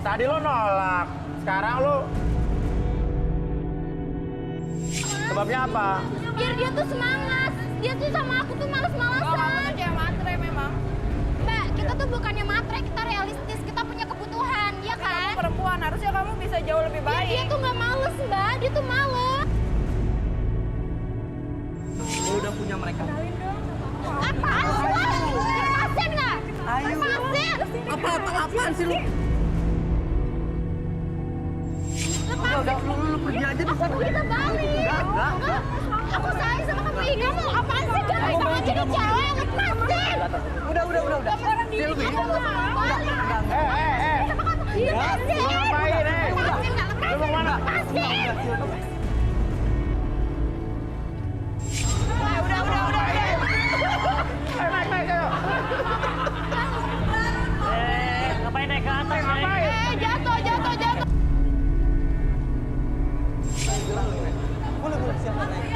C: Tadi lo nolak. Sekarang lo sebabnya apa?
H: Biar dia tuh semangat. Dia tuh sama aku tuh males-malesan.
F: Oh, kamu tuh cewek matre memang.
H: Mbak, kita tuh bukannya matre, kita realistis. Kita punya kebutuhan, ya
F: Kamu
H: kan?
F: perempuan, harusnya kamu bisa jauh lebih
H: Dia
F: baik.
H: tuh nggak males, Mbak. Dia tuh males.
A: Lu udah punya mereka.
H: Apaan sih lo? Lepasin nggak?
A: Ayo.
H: Lepasin.
A: Apaan sih lu? Udah, lu pergi aja di sana.
H: Kita balik.
A: Enggak.
H: Aku sayang sama kamu. Ih, kamu apaan sih? Gak bisa aja jadi cewek. Lepasin.
A: Udah. Silvi.
H: Lepasin.
C: Lu ngapain,
H: Lepasin nggak?
C: Lu mau mana?
H: Lepasin.
E: Ngapain naik ke atas?
F: Jatuh.
A: Boleh siapa naik?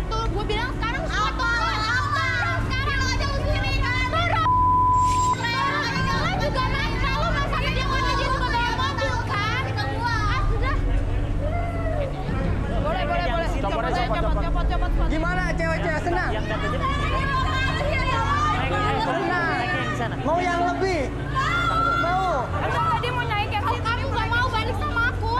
H: Tuh, gue bilang sekarang semua turun. Sekarang aja lu sendiri. Turun. Lo juga main. Kalau masalah dia mana dia juga bawa mobil kan? Ah, sudah.
F: Boleh. Copot.
A: Gimana cewek-cewek senang?
E: Yang dat aja. Naik yang di sana.
A: Mau yang lebih? Mau?
F: Emang nggak dia mau naik yang situ?
H: Kamu gak mau balik sama aku?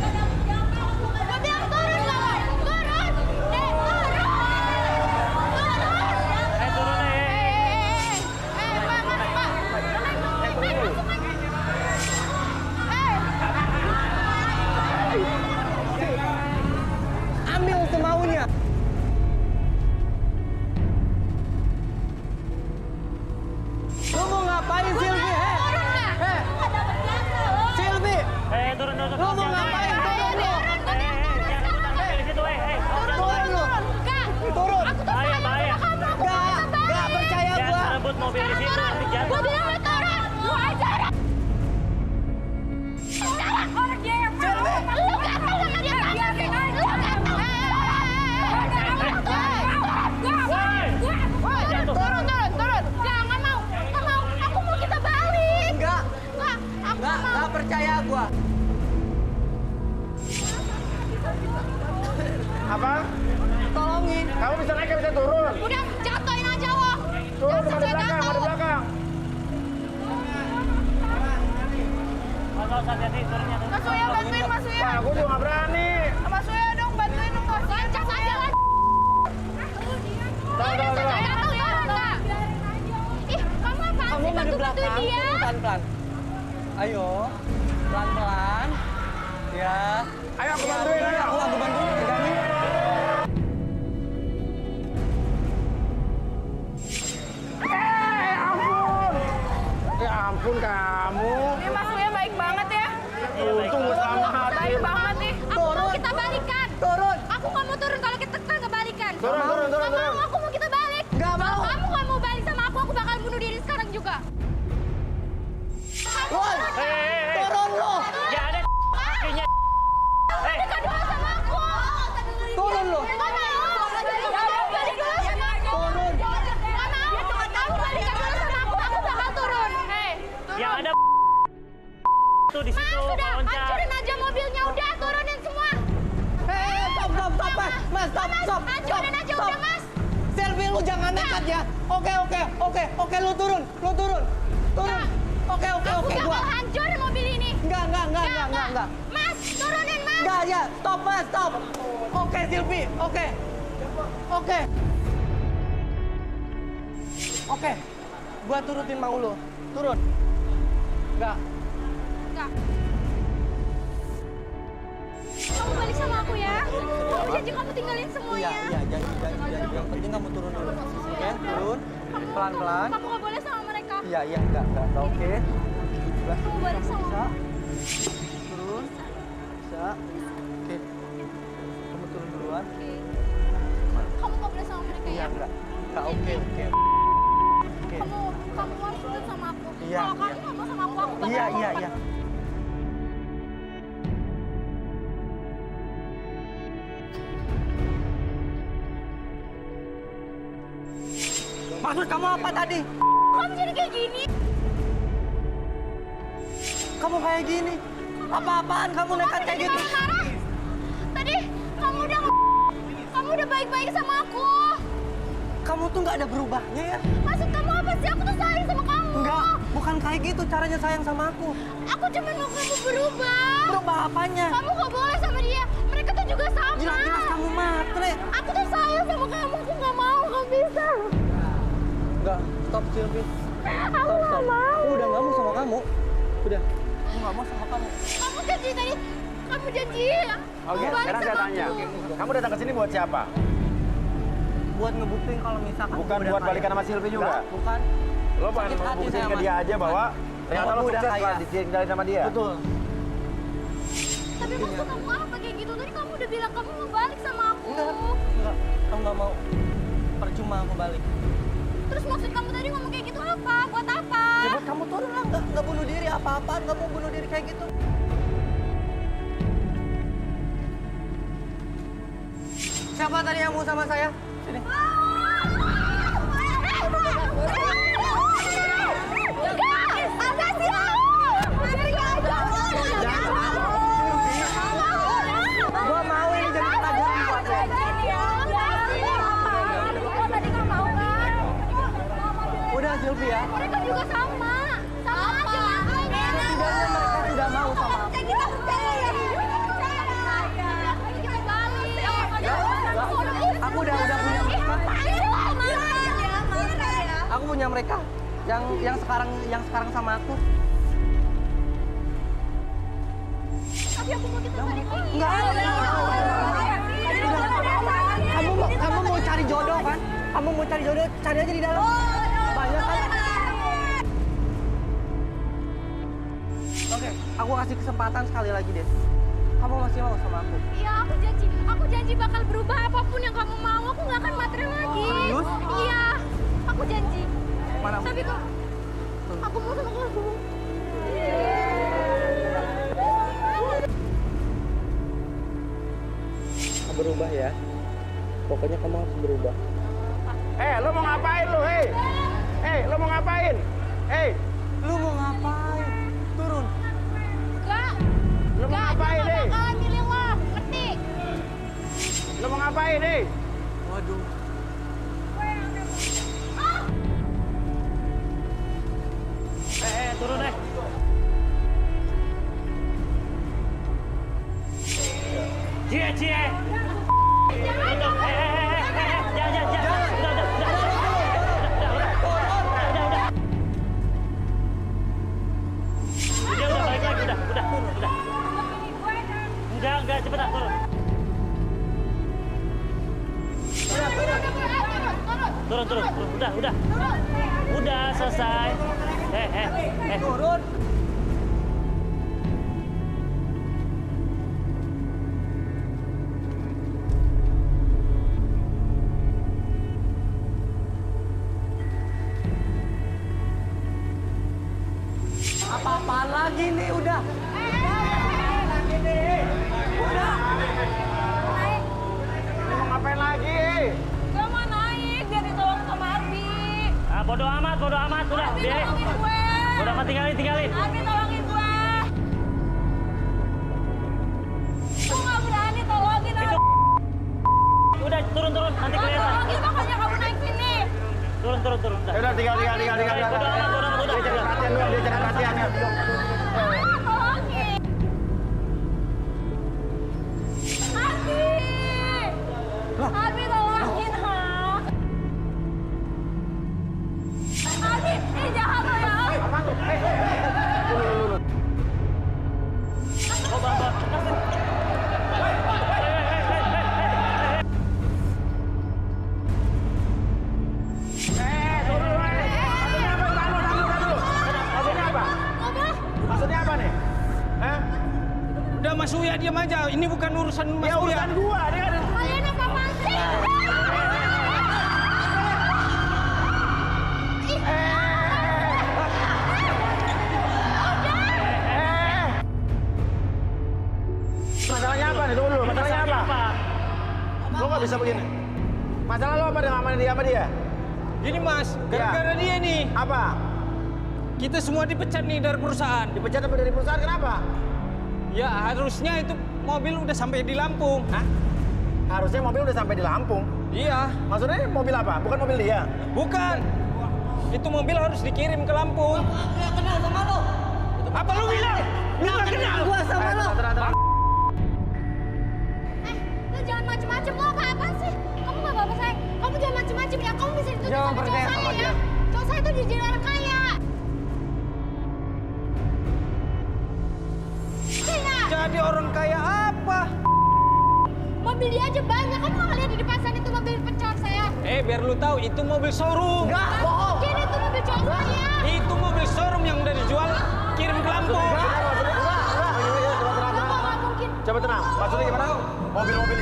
H: Gue bilang turun gak mau? Turun! Turun!
E: Turun deh.
A: Ambil semaunya. Lu mau ngapain Silvi? Silvi,
E: Turun.
A: lu mau ngapain? Turun lu.
E: Jangan sampai di situ,
A: Turun lu. Turun.
E: Bahaya.
A: Gak percaya gua.
E: Jangan rebut mobil di situ, nanti
H: Gue
E: jatuh.
H: bilang lo turun! Lu ajar! Sekarang orang dia yang mau! Lu gak tau sama dia pasti! Lu gak tau! Turun! Jangan mau! Gak mau! Aku mau kita balik!
A: Enggak.
H: Aku mau!
A: Gak percaya gua.
C: Apa?
A: Tolongin.
C: Kamu bisa naik, bisa turun.
H: Udah, jatuhin aja lo!
C: Turun,
H: Jangan
C: ada
H: sampai
C: belakang, ada
H: jatuh!
C: belakang.
E: Mas hati-hati turunnya.
F: Mas Uya, bantuin Mas Uya.
C: Wah, aku juga nggak berani.
F: Mas Uya dong, bantuin dong.
H: Lancas aja lah! Ih, kamu apaan
A: Kamu
H: sih
A: nggak di
H: bantu-bantuin
A: belakang.
H: dia?
A: Pelan-pelan. Ayo. Pelan-pelan. Ya.
C: Ayo aku bantuin, ayo.
A: Aku bantuin. Pegangin.
C: Ya ampun kamu.
F: Ini Mas Uya baik banget ya.
C: Untung gue selamat.
F: Baik banget nih.
H: Aku mau kita balikan.
A: Turun.
H: Aku nggak mau turun kalau kita nggak balikan.
C: Turun.
H: Nggak mau, aku mau kita balik.
A: Nggak mau.
H: Kalau kamu nggak mau balik sama aku bakal bunuh diri sekarang juga.
A: Woi. Turun lu.
E: Ya ada kakinya.
H: Dekat dulu sama aku.
A: Turun lu.
H: Nggak mau. Kamu balik dulu sama aku.
A: Turun.
H: Nggak mau. Kamu balikan dulu sama aku bakal turun.
E: Yang ada tuh di
H: Mas,
E: situ
H: sudah
E: loncat.
H: hancurin aja mobilnya. Udah, turunin semua.
A: Stop, Mas, stop.
H: Hancurin aja udah, Mas.
A: Silvi, lu jangan nekat ya. Oke, lu turun. Oke,
H: Aku
A: gua.
H: bakal hancurin mobil ini.
A: Enggak.
H: Mas, turunin, Mas.
A: Enggak, ya. Stop, Mas, stop. Oke, Silvi, oke. Oke. Gua turutin mau lu. Turun. Enggak.
H: Kamu balik sama aku ya. Kamu janji kamu tinggalin semuanya.
A: Iya, janji. Yang penting kamu turun dulu. Oke, turun. Pelan-pelan.
H: Kamu nggak boleh sama mereka.
A: Iya, enggak. Oke.
H: Kamu balik sama aku.
A: Turun. Bisa. Pak. Oke. Kamu turun duluan.
H: Kamu nggak boleh sama mereka
A: Iya,
H: ya?
A: enggak. Kak, oke. Oke.
H: Kamu harus ikut sama aku.
A: Iya,
H: Kalau kamu
A: iya.
H: nggak mau sama aku bakal
A: Iya.
H: lompat.
A: Maksud kamu apa tadi?
H: Kamu jadi kayak gini.
A: Kamu kayak gini. Apa-apaan kamu nekat kayak gitu?
H: Marah-marah. Tadi kamu udah baik-baik sama aku.
A: Kamu tuh nggak ada berubahnya ya?
H: Maksud kamu apa sih? Aku tuh sayang sama kamu.
A: Enggak, bukan kayak gitu caranya sayang sama aku.
H: Aku cuma mau kamu berubah.
A: Berubah apanya?
H: Kamu gak boleh sama dia. Mereka tuh juga sama.
A: Jelas-jelas kamu matre.
H: Aku tuh sayang sama kamu. Aku gak mau kamu bisa.
A: Enggak, stop Sylvie.
H: Aku gak mau.
A: Aku udah nggak mau sama kamu. Udah, aku nggak mau sama kamu.
H: Kamu janji tadi. Kamu janji.
C: Oke,
H: Mau balik
C: sekarang saya
H: sama
C: tanya.
H: aku.
C: Kamu datang ke sini buat siapa?
A: Buat ngebuktiin kalau misalkan
C: Bukan
A: aku udah
C: buat
A: kaya.
C: balikan sama Sylvie juga?
A: Enggak, bukan.
C: Lo pengen
A: Sakit hati
C: buktiin
A: saya,
C: ke
A: Mas.
C: dia aja bahwa ternyata
A: Kalau
C: lo
A: aku udah
C: sukses
A: kaya.
C: setelah ditinggalin sama dia.
A: Betul.
H: Tapi maksud kamu apa kayak gitu? Tadi kamu udah bilang kamu mau balik sama aku.
A: Enggak. Kamu nggak mau. Percuma aku balik.
H: Terus maksud kamu tadi ngomong kayak gitu apa? Buat apa?
A: Ya buat kamu turun lah, nggak bunuh diri apa-apaan, kamu bunuh diri kayak gitu. Siapa tadi yang mau sama saya? Sini. Gua mau ini jadi pelajaran buat lo. Udah Sylvie ya.
H: Mereka juga sama. Sama aja.
A: Setidaknya mereka sudah mau sama aku.
H: Kita percaya.
A: Aku udah punya mereka. Aku punya mereka yang sekarang sama aku.
H: Tapi aku mau kita balik lagi.
A: Kamu mau cari jodoh kan? Kamu mau cari jodoh, cari aja di dalam. Banyak kan? Oke, aku kasih kesempatan sekali lagi deh. Kamu masih mau sama aku?
H: Iya, aku janji bakal berubah apapun yang kamu mau. Aku nggak akan matre lagi.
A: Serius?
H: Iya, aku janji.
A: Mana?
H: Tapi kok aku mau sama kamu.
A: Berubah ya. Pokoknya kamu harus berubah.
C: Lo mau ngapain lo, lo mau ngapain?
A: Lu mau ngapain? Turun.
H: Enggak.
C: Lo mau ngapain,
H: Enggak, gue bakalan milih lo. Ngerti?
C: Lo mau ngapain,
A: Waduh.
E: Turun deh. Cie. Jangan. Udah, balik lagi, udah. Enggak, cepetan, turun. Turun, udah. Udah, selesai.
A: Turun. Apa-apaan lagi nih udah? Udah.
C: Lo mau ngapain lagi,
H: Gue mau naik biar ditolong sama Arbi.
E: Bodo amat, udah.
H: Arbi
E: Biarin.
H: tolongin gue.
E: Bodo amat, tinggalin.
H: Arbi tolongin gue. Gue nggak berani tolongin Arbi.
E: Udah, turun, nanti kelihatan.
H: Tolongin makanya kamu naik sini.
E: Turun, udah.
C: Udah, tinggal.
E: Bodo amat, udah.
C: Dia cari perhatian doang, dia cari perhatian.
H: Tolongin. Arbi tolongin, ha. Arbi, ini jahat lo ya.
I: Uya diam aja, ini bukan urusan Mas
C: Ya
I: Uya.
C: urusan gua, dia kan.
H: Kalian apa-apaan sih?
C: Masalahnya apa nih? Tunggu dulu, masalahnya apa? Lu nggak bisa begini. Masalah lu apa dengan sama dia?
I: Gini Mas, gara-gara dia nih,
C: Apa?
I: kita semua dipecat nih dari perusahaan.
C: Dipecat apa dari perusahaan kenapa?
I: Ya harusnya itu mobil udah sampai di Lampung.
C: Hah? Harusnya mobil udah sampai di Lampung.
I: Iya,
C: Maksudnya ini mobil apa? Bukan mobil dia.
I: bukan. Itu mobil harus dikirim ke Lampung.
A: Nggak kenal sama lo.
I: Apa lu bilang? Lu nggak kenal?
A: Gua sama lo.
C: Tenang.
H: Lu jangan macem-macem, lo apa-apaan sih? Kamu gak apa-apa sayang, kamu jangan macem-macem ya. Kamu bisa dituntut
A: Jangan
H: sama cowok
A: percaya
H: saya
A: sama
H: ya.
A: dia.
H: Cowok saya tuh jadi orang kaya. Iya,
I: Jadi orang kaya apa?
H: mobil dia aja banyak. Kamu gak lihat di depan sana itu mobil pencor saya?
I: Biar lu tahu itu mobil showroom.
A: Enggak, bohong.
H: Mungkin itu mobil cowok saya.
I: Itu mobil showroom yang udah dijual kirim ke Lampung.
H: Gak mungkin.
C: Coba tenang. Maksudnya gimana? Mobil-mobil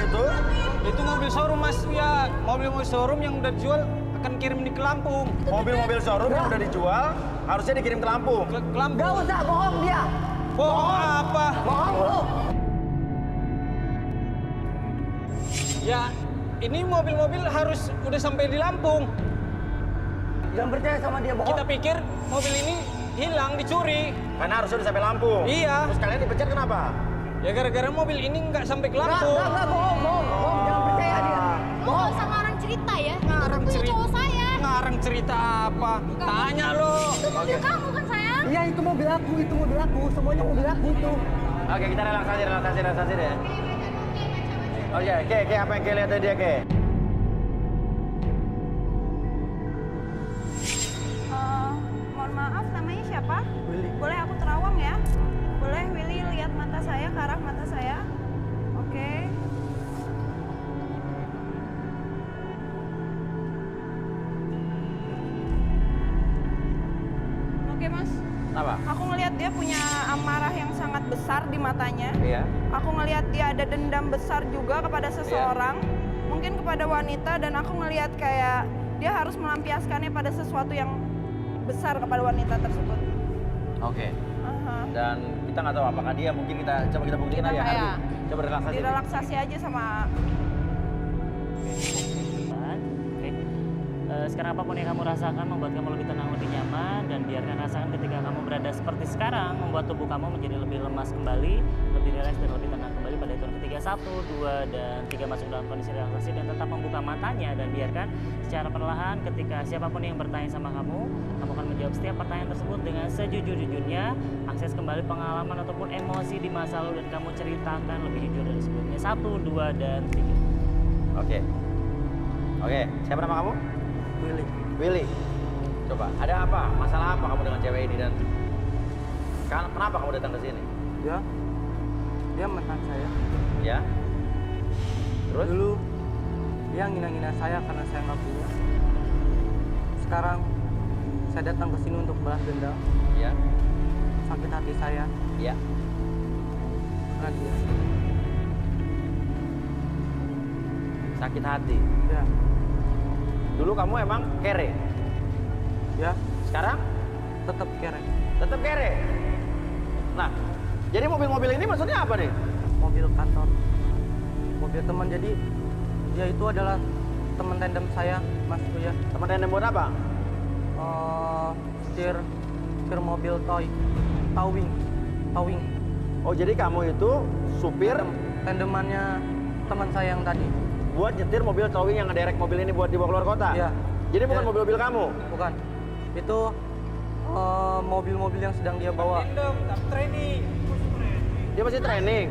I: Itu mobil showroom Mas ya. Mobil-mobil showroom yang udah dijual akan kirim di ke Lampung.
C: mobil showroom yang udah dijual harusnya dikirim ke Lampung.
I: Ke Lampung.
A: Nggak usah bohong dia.
I: Bohong apa?
A: Bohong lu.
I: Ya, ini mobil-mobil harus udah sampai di Lampung.
A: Jangan percaya sama dia, bohong.
I: Kita pikir mobil ini hilang, dicuri.
C: Karena harusnya udah sampai Lampung.
I: Iya.
C: Terus kalian dipecat kenapa?
I: Ya gara-gara mobil ini nggak sampai ke
A: Enggak,
I: Lampung.
A: bohong. Jangan percaya dia.
H: Lu gak usah ngarang cerita ya. Itu
I: Ngarang
H: punya
I: cerita.
H: cowok saya.
I: Ngarang cerita apa? Tanya lo.
H: Itu mobil kamu kan sayang?
A: Iya, itu mobil aku. Semuanya mobil aku itu.
C: Oke, kita relaksasi deh. Oke, Ke, apa yang Ke lihat dari dia, Ke?
F: Mohon maaf, namanya siapa? Willy. Boleh aku terawang ya? Boleh Willy lihat mata saya, ke arah mata saya? Oke. Oke mas,
C: Apa?
F: aku ngelihat dia punya amarah yang sangat besar di matanya.
C: Iya.
F: Aku ngelihat dia ada dendam besar juga kepada seseorang, mungkin kepada wanita, dan aku ngelihat kayak dia harus melampiaskannya pada sesuatu yang besar kepada wanita tersebut.
C: Oke.
F: Aha.
C: Dan kita nggak tahu apakah dia, mungkin kita buktiin aja.
F: Iya.
C: Coba relaksasi.
F: Direlaksasi aja sama.
E: Oke. Sekarang apapun yang kamu rasakan membuat kamu lebih tenang, lebih nyaman, dan biarkan rasakan ketika kamu berada seperti sekarang membuat tubuh kamu menjadi lebih lemas kembali, lebih rileks dan lebih tenang kembali pada hitungan ketiga. 1, 2, dan 3 masuk dalam kondisi relaksasi dan tetap membuka matanya, dan biarkan secara perlahan ketika siapapun yang bertanya sama kamu akan menjawab setiap pertanyaan tersebut dengan sejujur-jujurnya. Akses kembali pengalaman ataupun emosi di masa lalu dan kamu ceritakan lebih jujur dari sebelumnya. 1, 2, dan 3.
C: Oke, siapa nama kamu?
A: Willy.
C: Willy. Coba, ada apa? Masalah apa kamu dengan cewek ini dan kenapa kamu datang ke sini?
D: Dia mantan saya.
C: Ya. Terus?
D: Dulu dia ngina-ngina saya karena saya nggak punya. Sekarang saya datang ke sini untuk balas dendam.
C: Ya.
D: Sakit hati saya
C: Ya.
D: karena dia.
C: Sakit hati.
D: Ya,
C: Dulu kamu emang kere.
D: ya,
C: Sekarang
D: tetap kere.
C: tetap kere. Nah, jadi mobil-mobil ini maksudnya apa nih?
D: Mobil kantor, mobil teman. Jadi dia itu adalah teman tandem saya, Mas Uya.
C: Teman tandem buat apa?
D: Setir mobil towing.
C: Oh, jadi kamu itu supir
D: Tandemannya teman saya yang tadi.
C: buat nyetir mobil towing yang ngederek mobil ini buat dibawa keluar kota?
D: Iya.
C: Jadi bukan
D: Iya.
C: mobil-mobil kamu?
D: Bukan. Itu mobil-mobil yang sedang dia bawa.
I: Training.
C: Dia masih training?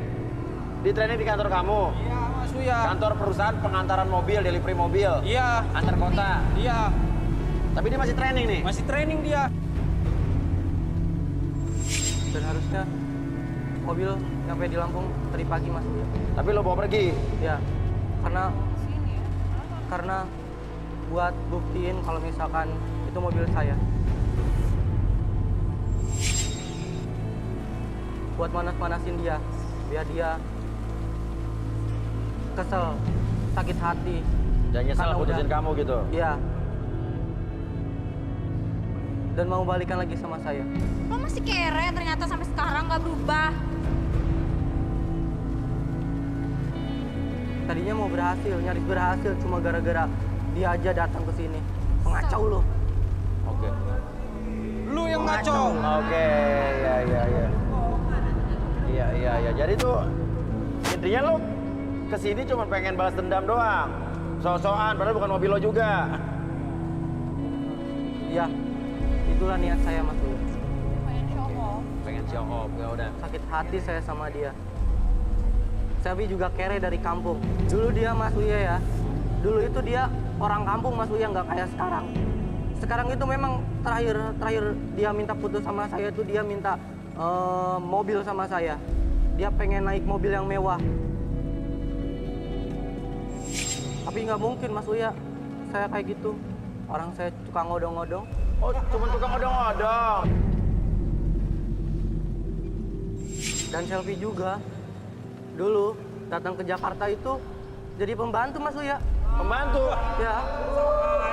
C: Di training di kantor kamu?
I: Iya, Mas Uya.
C: Kantor perusahaan pengantaran mobil, delivery mobil?
I: Iya.
C: Antar kota?
I: Iya.
C: Tapi dia masih training nih?
I: Masih training dia.
D: Dan harusnya mobil sampai di Lampung tadi pagi, Mas Uya.
C: Tapi lo bawa pergi?
D: Ya, karena buat buktiin kalau misalkan itu mobil saya. Buat manas-manasin dia.
A: biar dia kesel, sakit hati.
C: Dan nyesel
A: Karena
C: putusin
A: udah-
C: kamu gitu.
A: Iya. Dan mau balikan lagi sama saya.
H: Lo masih kere ternyata sampai sekarang nggak berubah.
A: Tadinya mau berhasil, nyaris berhasil, cuma gara-gara dia aja datang ke sini. Pengacau lo.
C: Oke.
I: Lu yang ngaco.
C: Oke, ya. Iya. Jadi tuh intinya lo kesini cuma pengen balas dendam doang. So-soan, padahal bukan mobil lo juga.
A: Iya, itulah niat saya Mas Uya.
C: Pengen show off, ya udah.
A: Sakit hati saya sama dia. Selvi juga kere dari kampung. Dulu dia Mas Uya ya. Dulu itu dia orang kampung Mas Uya, nggak kayak sekarang. Sekarang itu memang terakhir dia minta putus sama saya itu dia minta mobil sama saya. Dia pengen naik mobil yang mewah. Tapi nggak mungkin Mas Uya, saya kayak gitu. Orang saya tukang odong-odong.
C: Oh, cuma tukang odong-odong.
A: Dan Selvi juga dulu datang ke Jakarta itu jadi pembantu Mas Uya.
C: Pembantu.
A: Ya,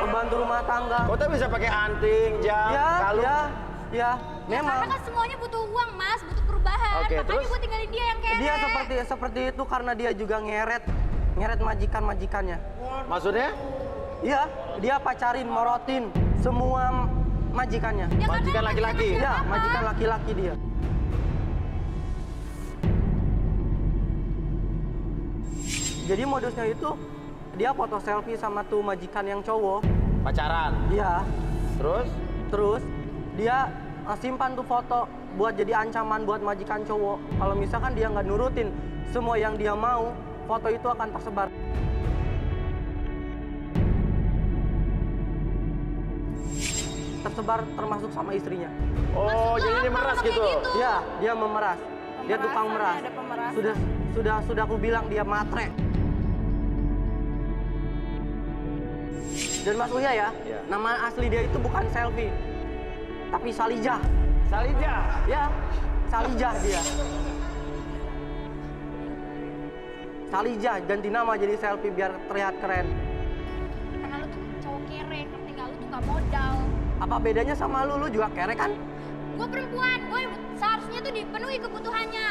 A: pembantu rumah tangga.
C: Kok tuh bisa pakai anting, jam, kalung?
A: Ya, memang.
H: Karena kan semuanya butuh uang, Mas, butuh perubahan.
C: Oke,
H: Makanya
C: terus?
H: gue tinggalin dia yang kere.
A: Dia seperti itu karena dia juga ngeret majikan-majikannya.
C: Maksudnya?
A: Iya, dia pacarin, morotin semua majikannya.
H: Ya, karena
C: Majikan laki-laki?
H: majikan
A: Ya,
H: siapa?
A: majikan laki-laki dia. Jadi modusnya itu dia foto selfie sama tuh majikan yang cowok.
C: Pacaran.
A: Iya.
C: Terus?
A: Terus dia simpan tuh foto buat jadi ancaman buat majikan cowok. Kalau misalkan dia nggak nurutin semua yang dia mau, foto itu akan tersebar. Tersebar termasuk sama istrinya.
C: Oh, jadi dia meras gitu?
A: Iya, dia memeras. Dia tukang meras.
F: Ada pemerasan.
A: Sudah aku bilang dia matre. Dan Mas Uya ya,
C: Iya.
A: nama asli dia itu bukan Selvi, tapi Salijah.
C: Salijah?
A: Ya, Salijah dia. Salijah, ganti nama jadi Selvi biar terlihat keren.
H: Karena lu tuh cowok kere, ngerti nggak? Lu tuh nggak modal.
A: Apa bedanya sama lu juga kere kan?
H: Gue perempuan, gue seharusnya tuh dipenuhi kebutuhannya.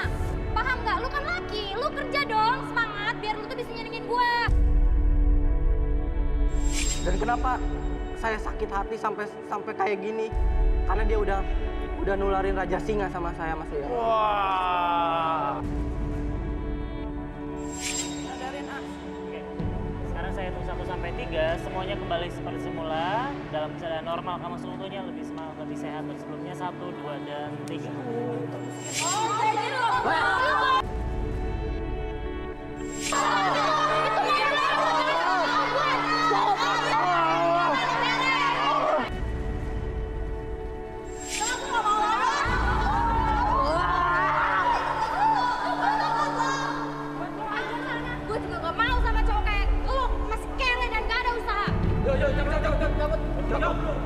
H: Paham nggak? Lu kan laki, lu kerja dong, semangat biar lu tuh bisa nyenengin gue.
A: Dan kenapa saya sakit hati sampai kayak gini? Karena dia udah nularin Raja Singa sama saya Mas Uya.
C: Wah.
E: Oke. Sekarang saya hitung 1 sampai 3, semuanya kembali seperti semula dalam keadaan normal. Kamu seutuhnya lebih semangat, lebih sehat dari sebelumnya. 1, 2, dan 3.
H: Gue juga gak mau sama cowok kayak lu, masih kere dan gak ada usaha.
I: Cabut.